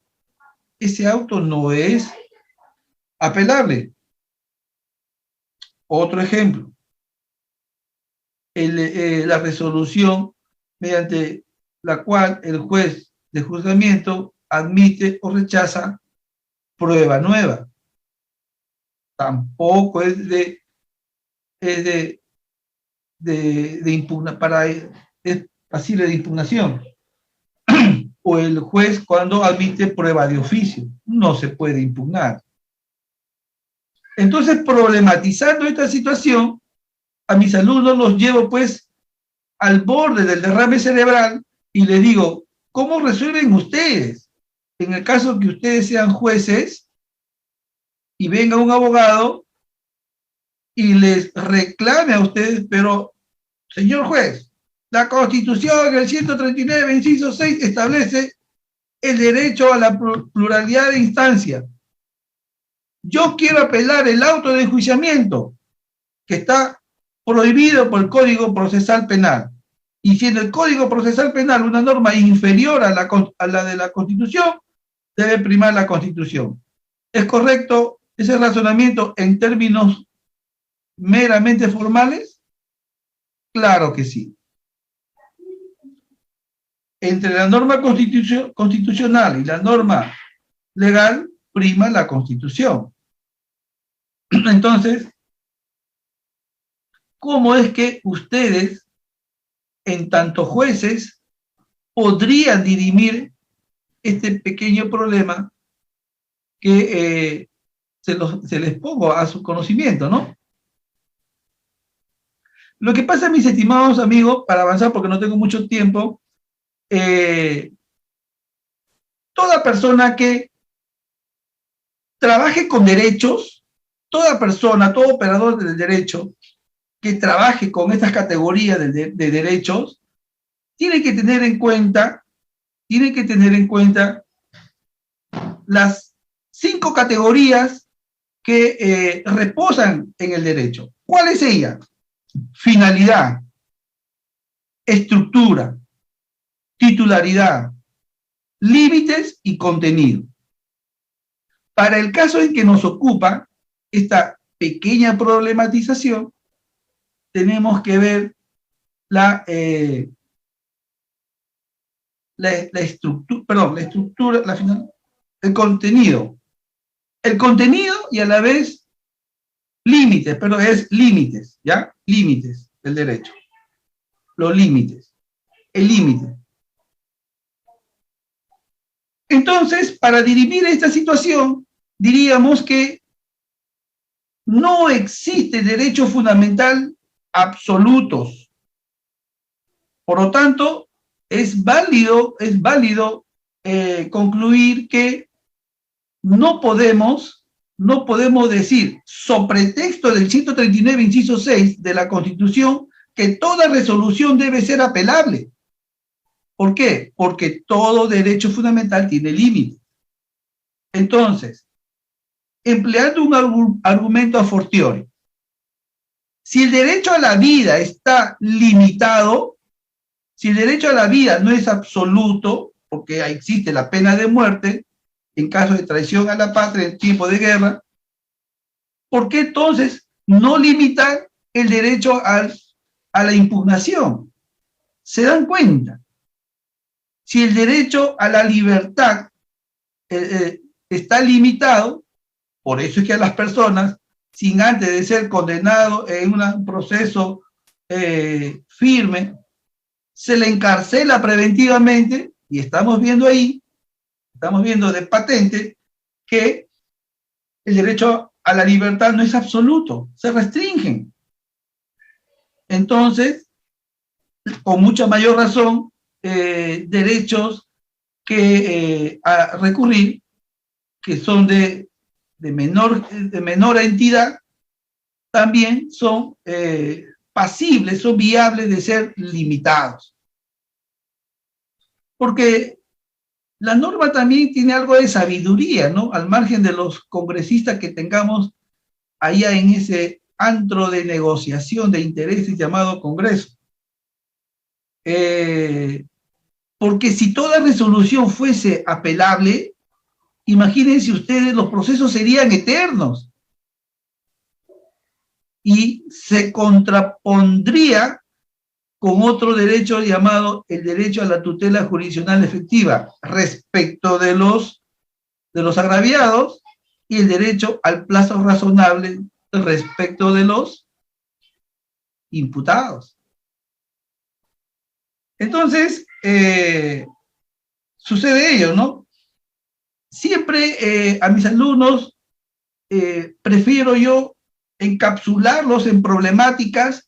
Ese auto no es apelable. Otro ejemplo, la resolución mediante la cual el juez de juzgamiento admite o rechaza prueba nueva. Tampoco es es pasible de impugnación. O el juez cuando admite prueba de oficio, no se puede impugnar. Entonces, problematizando esta situación, a mis alumnos los llevo pues al borde del derrame cerebral y les digo, ¿cómo resuelven ustedes? En el caso que ustedes sean jueces y venga un abogado y les reclame a ustedes, pero, señor juez, la Constitución, el 139, inciso 6, establece el derecho a la pluralidad de instancias. Yo quiero apelar el auto de enjuiciamiento, que está prohibido por el Código Procesal Penal. Y siendo el Código Procesal Penal una norma inferior a la de la Constitución, debe primar la Constitución. ¿Es correcto ese razonamiento en términos meramente formales? Claro que sí. Entre la norma constitucional y la norma legal, prima la Constitución. Entonces, ¿cómo es que ustedes, en tanto jueces, podrían dirimir este pequeño problema que se les pongo a su conocimiento, ¿no? Lo que pasa, mis estimados amigos, para avanzar porque no tengo mucho tiempo, toda persona que trabaje con derechos, toda persona, todo operador del derecho que trabaje con estas categorías de derechos, tiene que tener en cuenta las 5 categorías que reposan en el derecho. ¿Cuáles ellas? Finalidad, estructura, titularidad, límites y contenido. Para el caso en que nos ocupa esta pequeña problematización, tenemos que ver el contenido. El contenido y a la vez límites, pero es límites, ¿ya? Límites del derecho. Los límites. El límite. Entonces, para dirimir esta situación, diríamos que no existe derecho fundamental absolutos. Por lo tanto, es válido concluir que no podemos decir, sobre texto del 139, inciso 6 de la Constitución, que toda resolución debe ser apelable. ¿Por qué? Porque todo derecho fundamental tiene límites. Entonces, empleando un argumento a fortiori, si el derecho a la vida está limitado, si el derecho a la vida no es absoluto, porque existe la pena de muerte en caso de traición a la patria en tiempo de guerra, ¿por qué entonces no limitar el derecho a la impugnación? ¿Se dan cuenta? Si el derecho a la libertad está limitado, por eso es que a las personas, sin antes de ser condenado en un proceso firme, se le encarcela preventivamente, y estamos viendo de patente, que el derecho a la libertad no es absoluto, se restringen. Entonces, con mucha mayor razón, derechos que a recurrir, que son de menor entidad, también son pasibles, son viables de ser limitados. Porque la norma también tiene algo de sabiduría, ¿no? Al margen de los congresistas que tengamos allá en ese antro de negociación de intereses llamado Congreso. Porque si toda resolución fuese apelable, imagínense ustedes, los procesos serían eternos y se contrapondría con otro derecho llamado el derecho a la tutela jurisdiccional efectiva respecto de los agraviados y el derecho al plazo razonable respecto de los imputados. Entonces, sucede ello, ¿no? Siempre a mis alumnos prefiero yo encapsularlos en problemáticas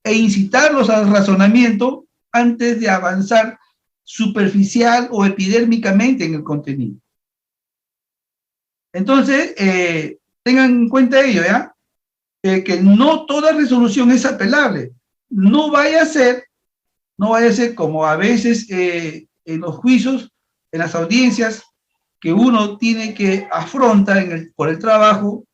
e incitarlos al razonamiento antes de avanzar superficial o epidérmicamente en el contenido. Entonces, tengan en cuenta ello, ¿ya? Que no toda resolución es apelable. No vaya a ser como a veces en los juicios, en las audiencias que uno tiene que afrontar por el trabajo,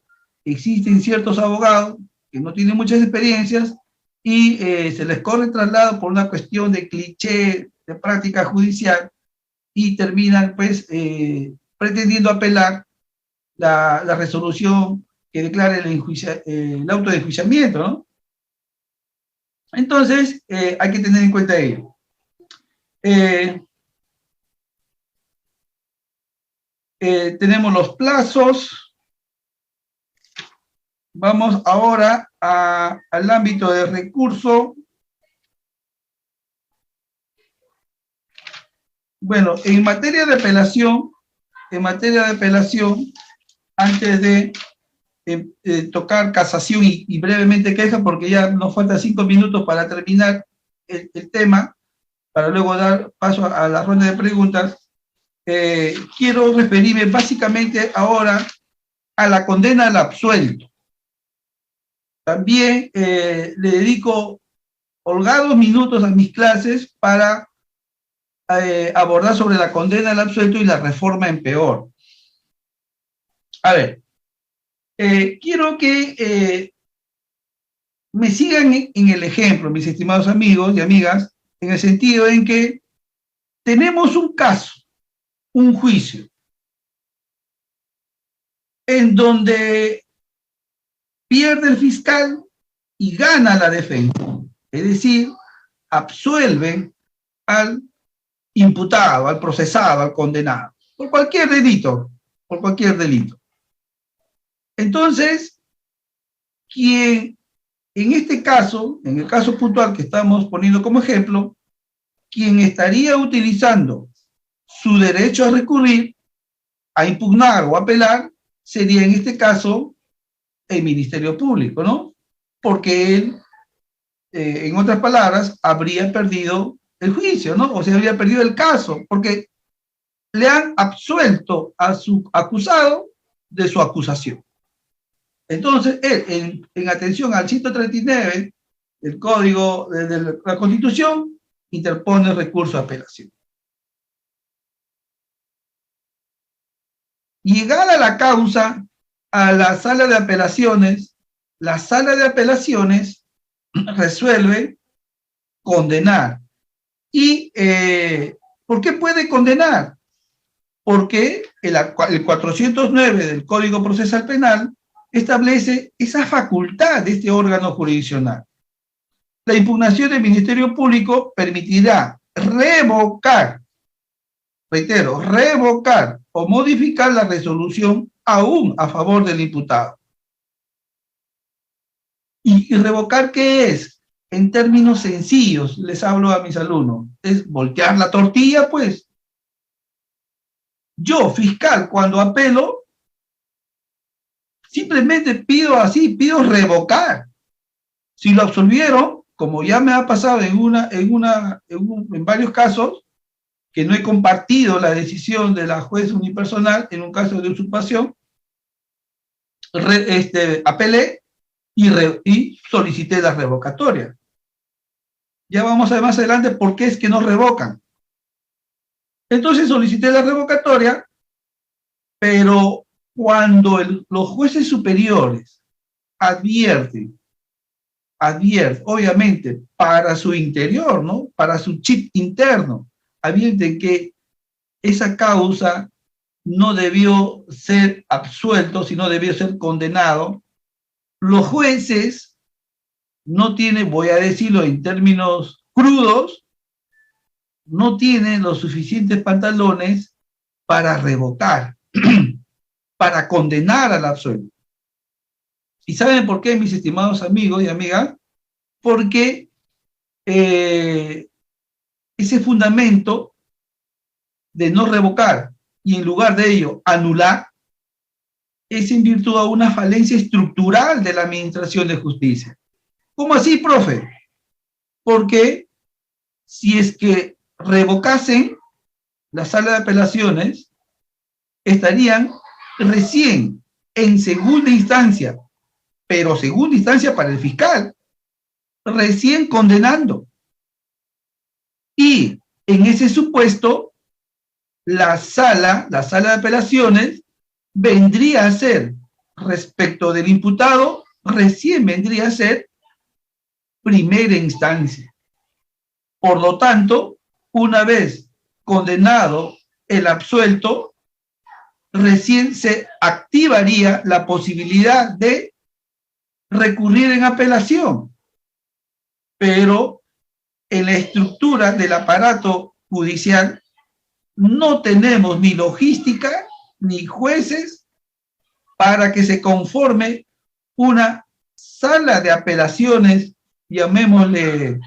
existen ciertos abogados que no tienen muchas experiencias y se les corre el traslado por una cuestión de cliché, de práctica judicial, y terminan pues pretendiendo apelar la resolución que declare el auto de enjuiciamiento, ¿no? Entonces, hay que tener en cuenta ello. Tenemos los plazos. Vamos ahora al ámbito de recurso. Bueno, en materia de apelación, antes de tocar casación y brevemente queja, porque ya nos faltan 5 minutos para terminar el tema, para luego dar paso a la ronda de preguntas, quiero referirme básicamente ahora a la condena al absuelto. También le dedico holgados minutos a mis clases para abordar sobre la condena al absuelto y la reforma en peor. A ver, quiero que me sigan en el ejemplo, mis estimados amigos y amigas, en el sentido en que tenemos un caso, un juicio, en donde pierde el fiscal y gana la defensa. Es decir, absuelve al imputado, al procesado, al condenado, por cualquier delito, Entonces, quien en este caso, en el caso puntual que estamos poniendo como ejemplo, quien estaría utilizando su derecho a recurrir, a impugnar o apelar, sería en este caso el Ministerio Público, ¿no? Porque él, en otras palabras, habría perdido el juicio, ¿no? O sea, habría perdido el caso, porque le han absuelto a su acusado de su acusación. Entonces, él, en atención al 139 del Código de la Constitución, interpone recurso de apelación. Llegada la causa a la sala de apelaciones, la sala de apelaciones resuelve condenar. ¿Y por qué puede condenar? Porque el 409 del Código Procesal Penal establece esa facultad de este órgano jurisdiccional. La impugnación del Ministerio Público permitirá revocar, reitero, revocar o modificar la resolución aún a favor del imputado. ¿Y revocar qué es? En términos sencillos, les hablo a mis alumnos, es voltear la tortilla, pues. Yo, fiscal, cuando apelo, simplemente pido revocar. Si lo absolvieron, como ya me ha pasado en varios casos, que no he compartido la decisión de la juez unipersonal en un caso de usurpación, apelé y solicité la revocatoria. Ya vamos a ver más adelante por qué es que no revocan. Entonces solicité la revocatoria, pero cuando los jueces superiores advierten, obviamente, para su interior, ¿no? Para su chip interno, advierten que esa causa no debió ser absuelto, sino debió ser condenado, los jueces no tienen, voy a decirlo en términos crudos, no tienen los suficientes pantalones para revocar, para condenar al absuelto. ¿Y saben por qué, mis estimados amigos y amigas? Porque ese fundamento de no revocar y en lugar de ello anular es en virtud de una falencia estructural de la administración de justicia. ¿Cómo así, profe? Porque si es que revocasen la sala de apelaciones, estarían recién en segunda instancia, pero segunda instancia para el fiscal, recién condenando. Y en ese supuesto, la sala de apelaciones vendría a ser, respecto del imputado, recién vendría a ser primera instancia. Por lo tanto, una vez condenado el absuelto, recién se activaría la posibilidad de recurrir en apelación. Pero en la estructura del aparato judicial no tenemos ni logística ni jueces para que se conforme una sala de apelaciones, llamémosle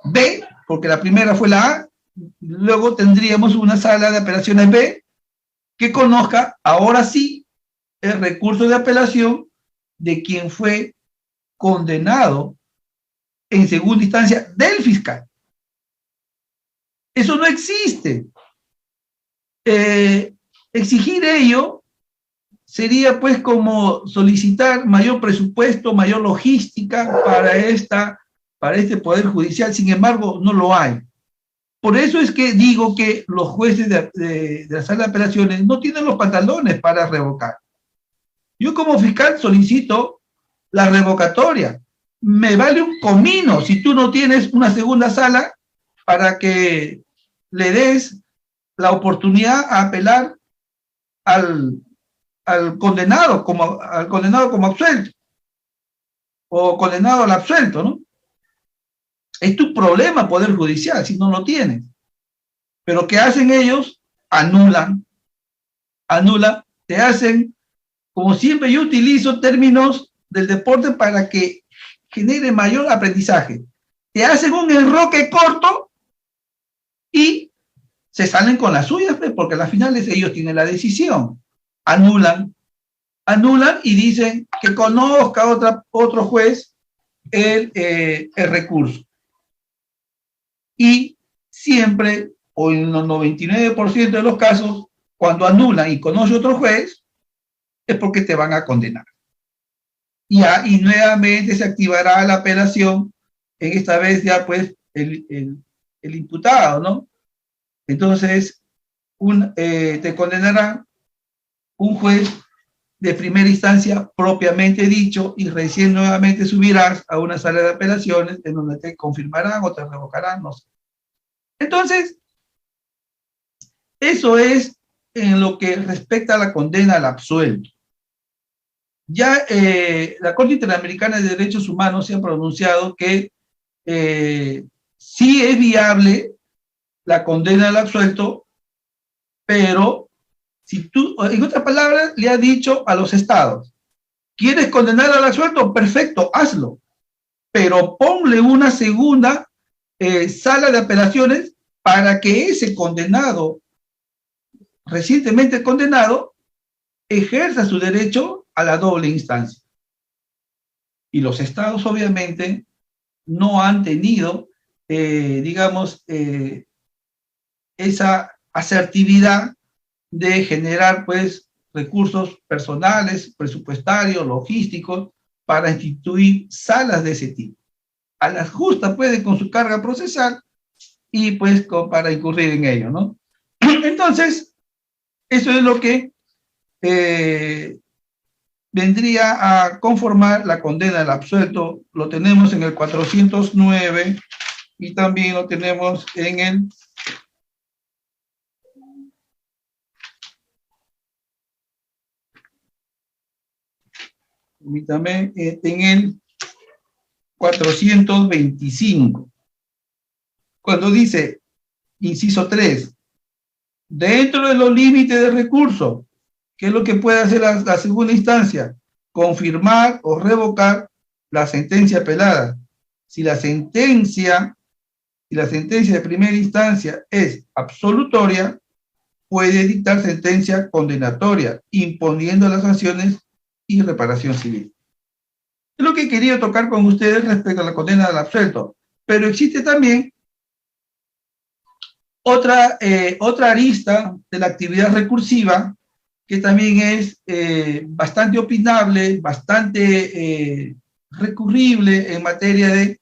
B, porque la primera fue la A, luego tendríamos una sala de apelaciones B que conozca ahora sí el recurso de apelación de quien fue condenado en segunda instancia del fiscal. Eso no existe. Exigir ello sería pues como solicitar mayor presupuesto, mayor logística para este Poder Judicial, sin embargo no lo hay. Por eso es que digo que los jueces de la sala de apelaciones no tienen los pantalones para revocar. Yo como fiscal solicito la revocatoria. Me vale un comino si tú no tienes una segunda sala para que le des la oportunidad a apelar al condenado como absuelto o condenado al absuelto, ¿no? Es tu problema, Poder Judicial, si no lo tienes. Pero ¿qué hacen ellos? Anulan, te hacen, como siempre yo utilizo términos del deporte para que genere mayor aprendizaje. Te hacen un enroque corto y se salen con las suyas, porque a las finales ellos tienen la decisión. Anulan y dicen que conozca otro juez el recurso. Y siempre, o en el 99% de los casos, cuando anulan y conoce otro juez, es porque te van a condenar. Y nuevamente se activará la apelación, en esta vez ya pues el imputado, ¿no? Entonces, te condenará un juez de primera instancia propiamente dicho y recién nuevamente subirás a una sala de apelaciones en donde te confirmarán o te revocarán, no sé. Entonces, eso es en lo que respecta a la condena al absuelto. Ya la Corte Interamericana de Derechos Humanos se ha pronunciado que sí es viable la condena al absuelto, pero si tú, en otras palabras, le has dicho a los estados, ¿quieres condenar al absuelto? Perfecto, hazlo, pero ponle una segunda sala de apelaciones para que ese condenado, recientemente condenado, ejerza su derecho a la doble instancia. Y los estados, obviamente, no han tenido, esa asertividad de generar, pues, recursos personales, presupuestarios, logísticos, para instituir salas de ese tipo. A las justas puede con su carga procesal y pues para incurrir en ello, ¿no? Entonces, eso es lo que vendría a conformar la condena del absuelto. Lo tenemos en el 409 y también lo tenemos en el también en el 425, cuando dice, inciso 3, dentro de los límites de recurso, ¿qué es lo que puede hacer la segunda instancia? Confirmar o revocar la sentencia apelada. Si la sentencia de primera instancia es absolutoria, puede dictar sentencia condenatoria, imponiendo las sanciones y reparación civil. Es lo que he querido tocar con ustedes respecto a la condena del absuelto. Pero existe también otra arista de la actividad recursiva que también es bastante opinable, bastante recurrible en materia de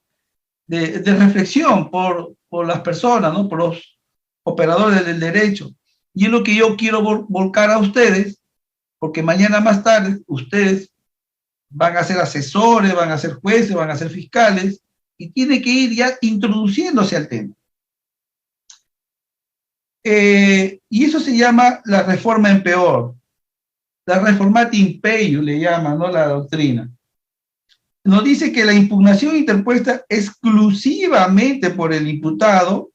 reflexión por las personas, ¿no? Por los operadores del derecho. Y es lo que yo quiero volcar a ustedes, porque mañana más tarde ustedes van a ser asesores, van a ser jueces, van a ser fiscales, y tiene que ir ya introduciéndose al tema. Y eso se llama la reforma en peor. La reformata imperio le llama, ¿no? La doctrina. Nos dice que la impugnación interpuesta exclusivamente por el imputado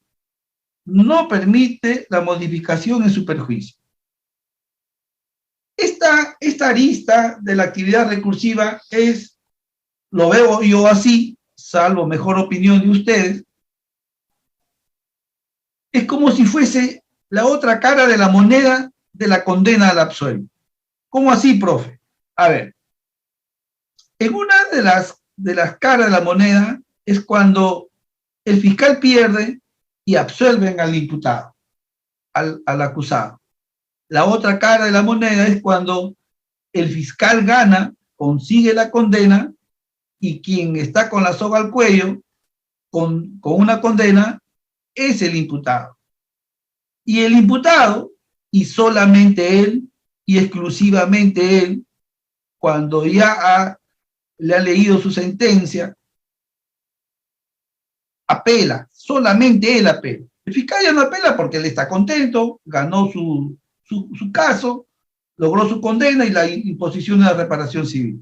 no permite la modificación en su perjuicio. Esta arista de la actividad recursiva lo veo yo así, salvo mejor opinión de ustedes, es como si fuese la otra cara de la moneda de la condena al absuelto. ¿Cómo así, profe? A ver, en una de las caras de la moneda es cuando el fiscal pierde y absuelven al imputado, al acusado. La otra cara de la moneda es cuando el fiscal gana, consigue la condena y quien está con la soga al cuello, con una condena, es el imputado. Y el imputado, y solamente él, y exclusivamente él, cuando ya le ha leído su sentencia, apela, solamente él apela. El fiscal ya no apela porque él está contento, ganó su caso, logró su condena y la imposición de la reparación civil.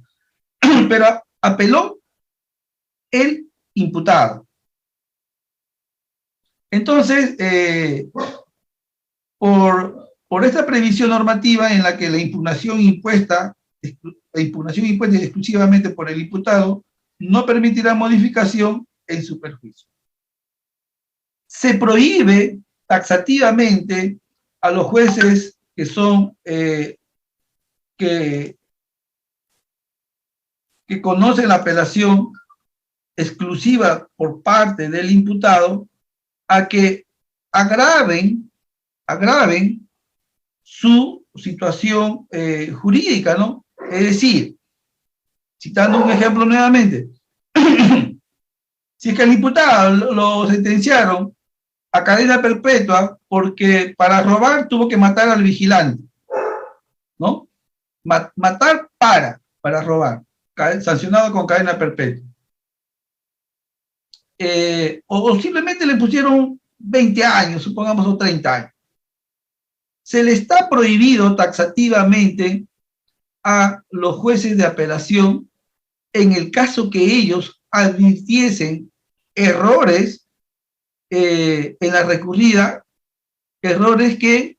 Pero apeló el imputado. Entonces, por esta previsión normativa en la que la impugnación impuesta exclusivamente por el imputado no permitirá modificación en su perjuicio. Se prohíbe taxativamente a los jueces que son que conocen la apelación exclusiva por parte del imputado a que agraven su situación jurídica, ¿no? Es decir, citando un ejemplo nuevamente, si es que al imputado lo sentenciaron a cadena perpetua porque para robar tuvo que matar al vigilante, ¿no? Matar para robar, sancionado con cadena perpetua. O simplemente le pusieron 20 años, supongamos, o 30 años. Se le está prohibido taxativamente a los jueces de apelación, en el caso que ellos advirtiesen errores en la recurrida, errores que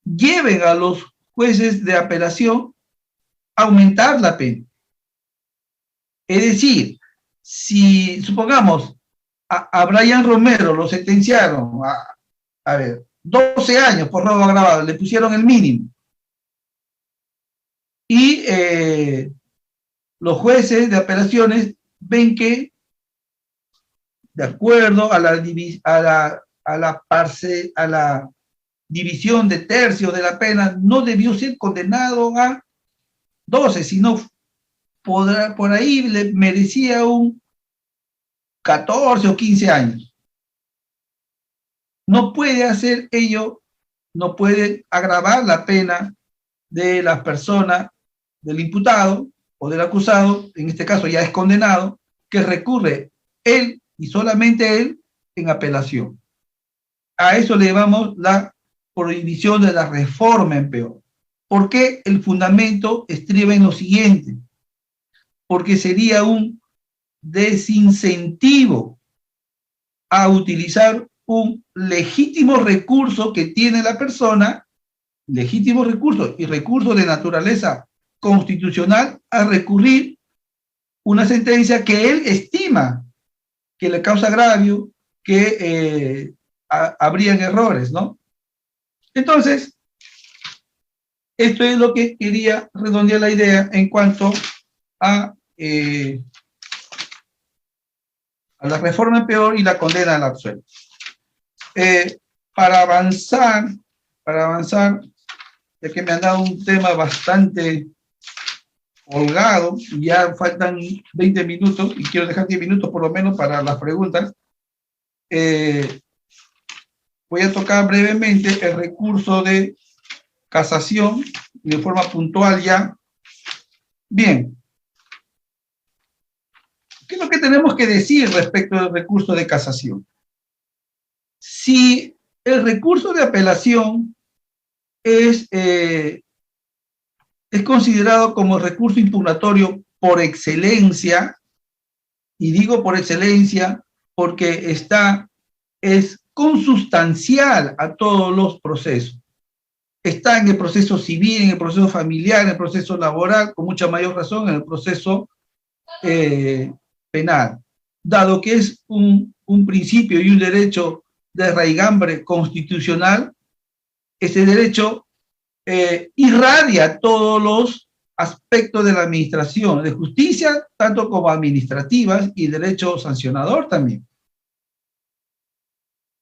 lleven a los jueces de apelación a aumentar la pena. Es decir, si supongamos a Brian Romero lo sentenciaron a 12 años por robo agravado, le pusieron el mínimo. Y los jueces de apelaciones ven que, de acuerdo a la división de tercios de la pena, no debió ser condenado a 12, sino por ahí le merecía un 14 o 15 años. No puede hacer ello, no puede agravar la pena de la persona, del imputado o del acusado, en este caso ya es condenado, que recurre él y solamente él en apelación. A eso le llamamos la prohibición de la reforma en peor. ¿Por qué? El fundamento estriba en lo siguiente: porque sería un desincentivo a utilizar un legítimo recurso que tiene la persona, legítimo recurso y recurso de naturaleza constitucional, a recurrir una sentencia que él estima que le causa agravio, que habrían errores, ¿no? Entonces, esto es lo que quería redondear la idea en cuanto a la reforma en peor y la condena al absuelto. Para avanzar, ya que me han dado un tema bastante holgado, ya faltan 20 minutos y quiero dejar 10 minutos por lo menos para las preguntas, voy a tocar brevemente el recurso de casación de forma puntual ya. Bien, ¿qué es lo que tenemos que decir respecto del recurso de casación? Si el recurso de apelación es considerado como recurso impugnatorio por excelencia, y digo por excelencia porque es consustancial a todos los procesos. Está en el proceso civil, en el proceso familiar, en el proceso laboral, con mucha mayor razón en el proceso penal, dado que es un principio y un derecho de raigambre constitucional. Ese derecho irradia todos los aspectos de la administración, de justicia, tanto como administrativas, y derecho sancionador también.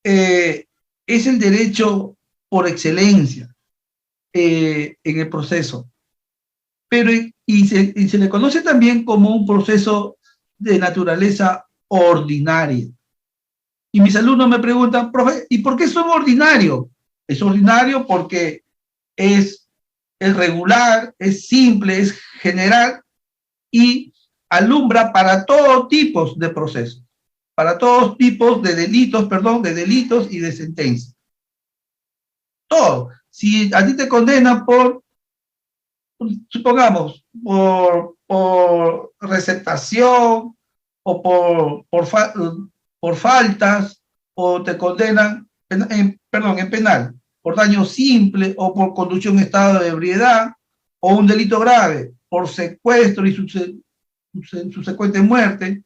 Es el derecho por excelencia en el proceso, pero se le conoce también como un proceso de naturaleza ordinaria. Y mis alumnos me preguntan: profe, ¿y por qué son ordinarios? Es ordinario porque es regular, es simple, es general y alumbra para todos tipos de procesos, para todos tipos de delitos, de delitos y de sentencias. Todo. Si a ti te condenan por, supongamos, por receptación o por faltas, o te condenan, en penal, por daño simple o por conducción en estado de ebriedad, o un delito grave, por secuestro y subsecuente muerte,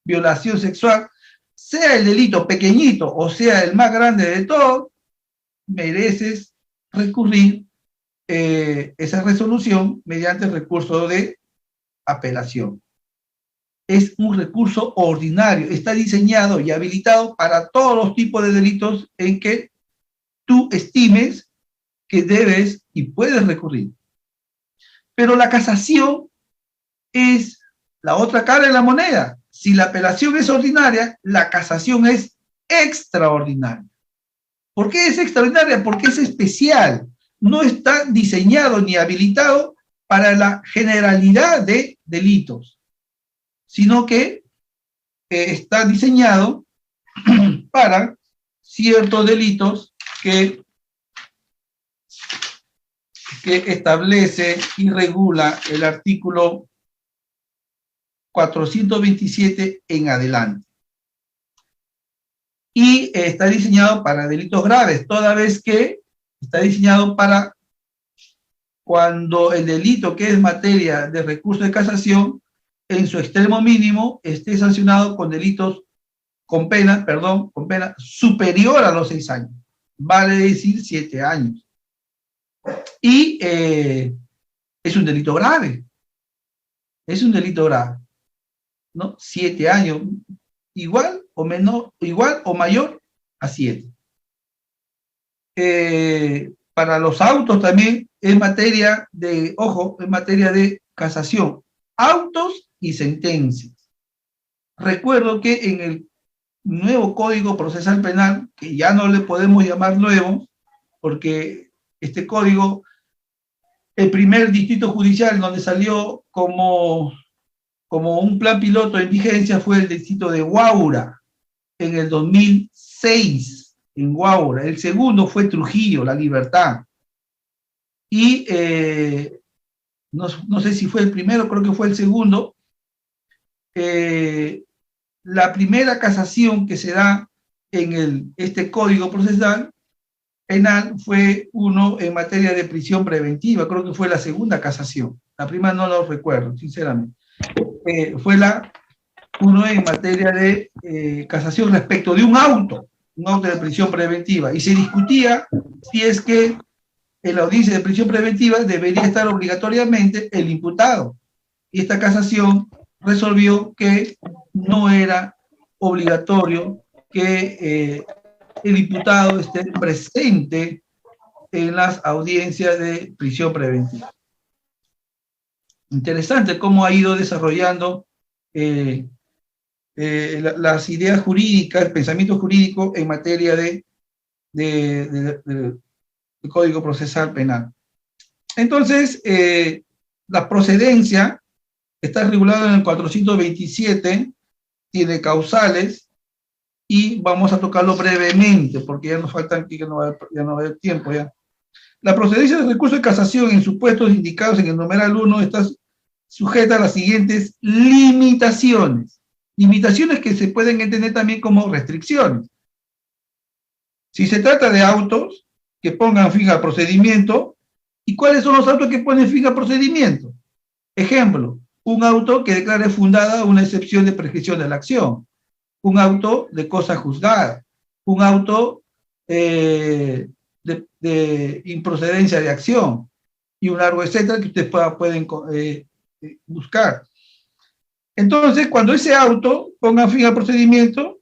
violación sexual, sea el delito pequeñito o sea el más grande de todos, mereces recurrir esa resolución mediante el recurso de apelación. Es un recurso ordinario, está diseñado y habilitado para todos los tipos de delitos en que tú estimes que debes y puedes recurrir. Pero la casación es la otra cara de la moneda. Si la apelación es ordinaria, la casación es extraordinaria. ¿Por qué es extraordinaria? Porque es especial. No está diseñado ni habilitado para la generalidad de delitos, sino que está diseñado para ciertos delitos que establece y regula el artículo 427 en adelante. Y está diseñado para delitos graves, toda vez que está diseñado para cuando el delito que es materia de recurso de casación, en su extremo mínimo, esté sancionado con delitos con pena superior a los 6 años. Vale decir 7 años. Y es un delito grave. Es un delito grave, ¿no? 7 años, igual o mayor a 7. Para los autos también es materia de, es materia de casación. autos y sentencias. Recuerdo que en el nuevo Código Procesal Penal, que ya no le podemos llamar nuevo, porque este código, el primer distrito judicial donde salió como un plan piloto en vigencia fue el distrito de Huaura, en el 2006, en Huaura. El segundo fue Trujillo, La Libertad. Y no sé si fue el primero, creo que fue el segundo. La primera casación que se da en este Código Procesal Penal fue uno en materia de prisión preventiva, creo que fue la segunda casación. La primera no lo recuerdo, sinceramente. Fue uno en materia de casación respecto de un auto de prisión preventiva, y se discutía si es que en la audiencia de prisión preventiva debería estar obligatoriamente el imputado, y esta casación resolvió que no era obligatorio que el imputado esté presente en las audiencias de prisión preventiva. Interesante cómo ha ido desarrollando las ideas jurídicas, el pensamiento jurídico en materia de Código Procesal Penal. Entonces, la procedencia está regulada en el 427, tiene causales, y vamos a tocarlo brevemente, porque ya nos faltan aquí, ya no va a haber tiempo ya. La procedencia del recurso de casación en supuestos indicados en el numeral 1 está sujeta a las siguientes limitaciones. Limitaciones que se pueden entender también como restricciones. Si se trata de autos que pongan fin al procedimiento, ¿y cuáles son los autos que ponen fin al procedimiento? Ejemplo, un auto que declare fundada una excepción de prescripción de la acción, un auto de cosa juzgada, un auto de improcedencia de acción, y un largo etcétera que ustedes pueden buscar. Entonces, cuando ese auto ponga fin al procedimiento,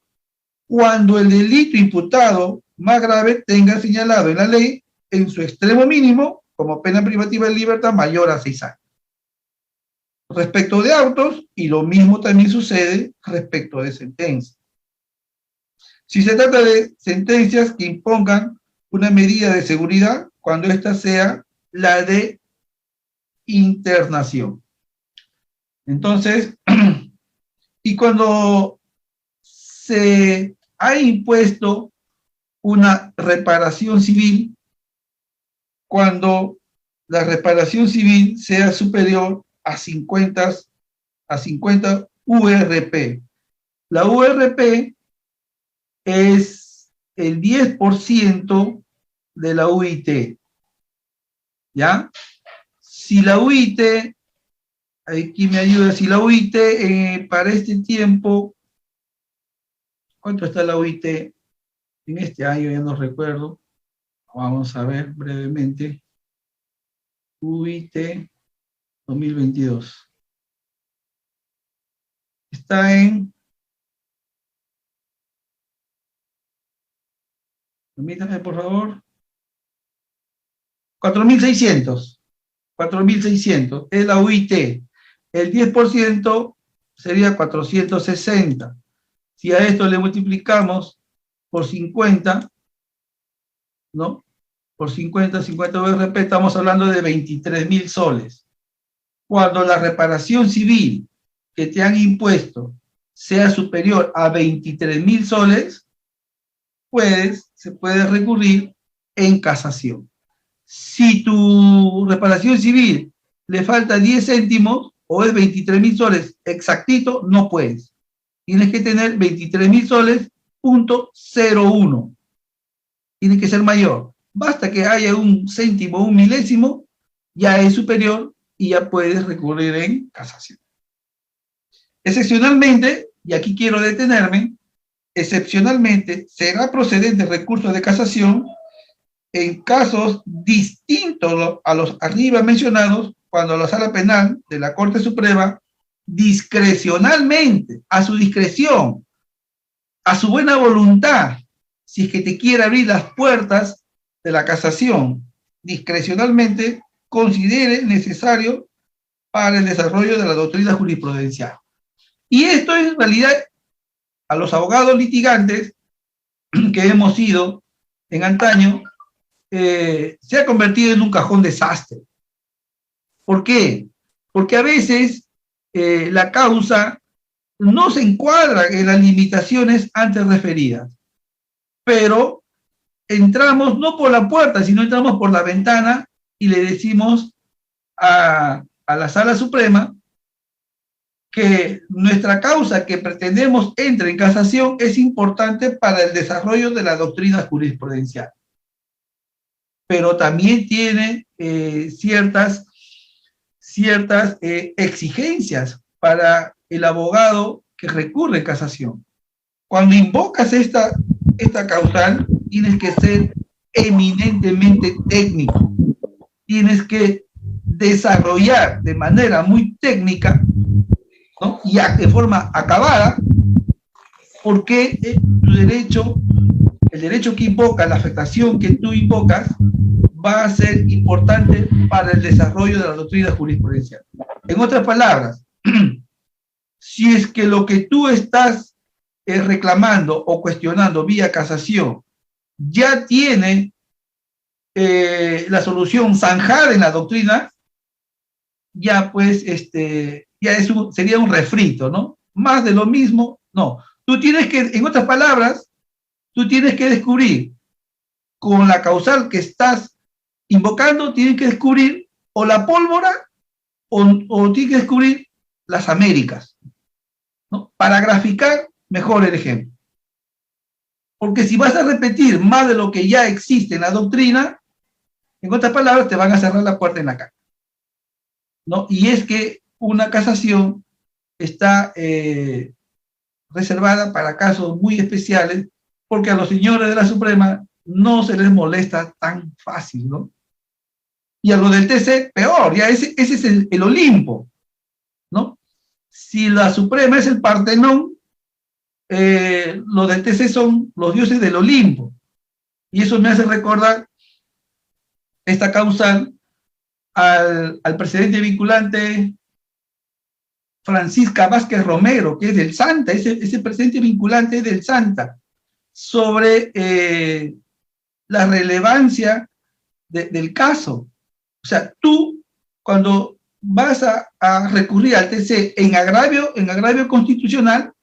cuando el delito imputado más grave tenga señalado en la ley, en su extremo mínimo, como pena privativa de libertad mayor a 6 años. Respecto de autos, y lo mismo también sucede respecto de sentencias. Si se trata de sentencias que impongan una medida de seguridad, cuando ésta sea la de internación. Entonces, y cuando se ha impuesto una reparación civil, cuando la reparación civil sea superior a 50 URP. La URP es el 10% de la UIT, ¿ya? Si la UIT, aquí me ayuda, si la UIT para este tiempo, ¿cuánto está la UIT en este año? Ya no recuerdo. Vamos a ver brevemente. UIT 2022. Está en, permítame por favor, 4.600. 4.600 es la UIT. El 10% sería 460. Si a esto le multiplicamos por 50, ¿no? Por 50 URP, estamos hablando de 23.000 soles. Cuando la reparación civil que te han impuesto sea superior a 23.000 soles, se puede recurrir en casación. Si tu reparación civil le falta 10 céntimos o es 23.000 soles exactito, no puedes. Tienes que tener 23.000 soles .01. Tiene que ser mayor. Basta que haya un céntimo o un milésimo, ya es superior y ya puedes recurrir en casación. Excepcionalmente, y aquí quiero detenerme, excepcionalmente será procedente el recurso de casación en casos distintos a los arriba mencionados, cuando la Sala Penal de la Corte Suprema, discrecionalmente, a su discreción, a su buena voluntad, si es que te quiere abrir las puertas de la casación, discrecionalmente considere necesario para el desarrollo de la doctrina jurisprudencial. Y esto en realidad a los abogados litigantes que hemos sido en antaño, se ha convertido en un cajón desastre. ¿Por qué? Porque a veces la causa no se encuadra en las limitaciones antes referidas, pero entramos no por la puerta, sino entramos por la ventana y le decimos a la Sala Suprema que nuestra causa que pretendemos entre en casación es importante para el desarrollo de la doctrina jurisprudencial. Pero también tiene ciertas exigencias para el abogado que recurre en casación. Cuando invocas esta causal, tienes que ser eminentemente técnico. Tienes que desarrollar de manera muy técnica, ¿no? Y de forma acabada, porque el derecho que invoca, la afectación que tú invocas, va a ser importante para el desarrollo de la doctrina jurisprudencial. En otras palabras, si es que lo que tú estás reclamando o cuestionando vía casación ya tiene la solución zanjada en la doctrina, ya pues sería un refrito, ¿no? Más de lo mismo, no. Tú tienes que, en otras palabras, tú tienes que descubrir con la causal que estás invocando, tienes que descubrir o la pólvora o tienes que descubrir las Américas, ¿no? Para graficar mejor el ejemplo. Porque si vas a repetir más de lo que ya existe en la doctrina, en otras palabras, te van a cerrar la puerta en la cara, ¿no? Y es que una casación está reservada para casos muy especiales, porque a los señores de la Suprema no se les molesta tan fácil, ¿no? Y a los del TC, peor, ya ese es el Olimpo, ¿no? Si la Suprema es el Partenón, los del TC son los dioses del Olimpo. Y eso me hace recordar esta causal al presidente vinculante Francisca Vázquez Romero, que es del Santa, ese presidente vinculante es del Santa, sobre la relevancia del caso. O sea, tú, cuando vas a recurrir al TC en agravio constitucional,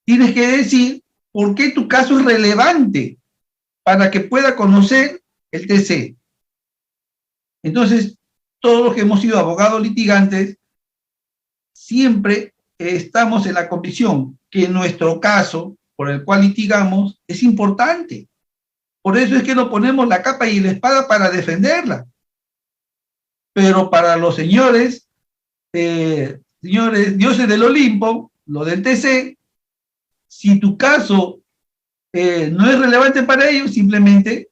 tienes que decir por qué tu caso es relevante para que pueda conocer el TC. Entonces, todos los que hemos sido abogados litigantes, siempre estamos en la convicción que nuestro caso, por el cual litigamos, es importante. Por eso es que nos ponemos la capa y la espada para defenderla. Pero para los señores dioses del Olimpo, lo del TC, si tu caso no es relevante para ellos, simplemente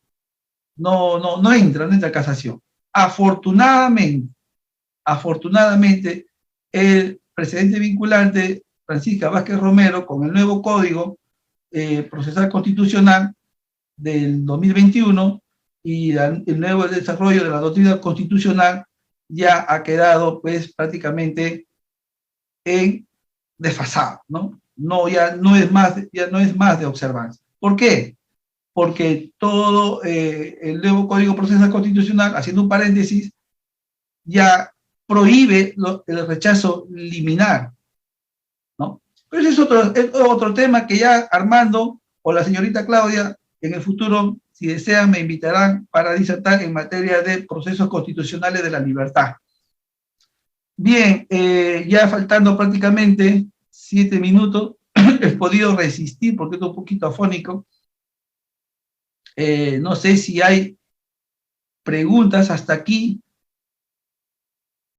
no entra casación. Afortunadamente, el presidente vinculante Francisca Vázquez Romero, con el nuevo Código Procesal Constitucional del 2021 y el nuevo desarrollo de la doctrina constitucional, ya ha quedado pues prácticamente desfasado, ¿no? Ya no es más de observancia. ¿Por qué? Porque todo el nuevo Código Procesal Constitucional, haciendo un paréntesis, ya prohíbe el rechazo liminar, ¿no? Pero ese es otro tema que ya Armando o la señorita Claudia en el futuro, si desean, me invitarán para disertar en materia de procesos constitucionales de la libertad. Bien, ya faltando prácticamente 7 minutos, he podido resistir porque estoy un poquito afónico. No sé si hay preguntas hasta aquí.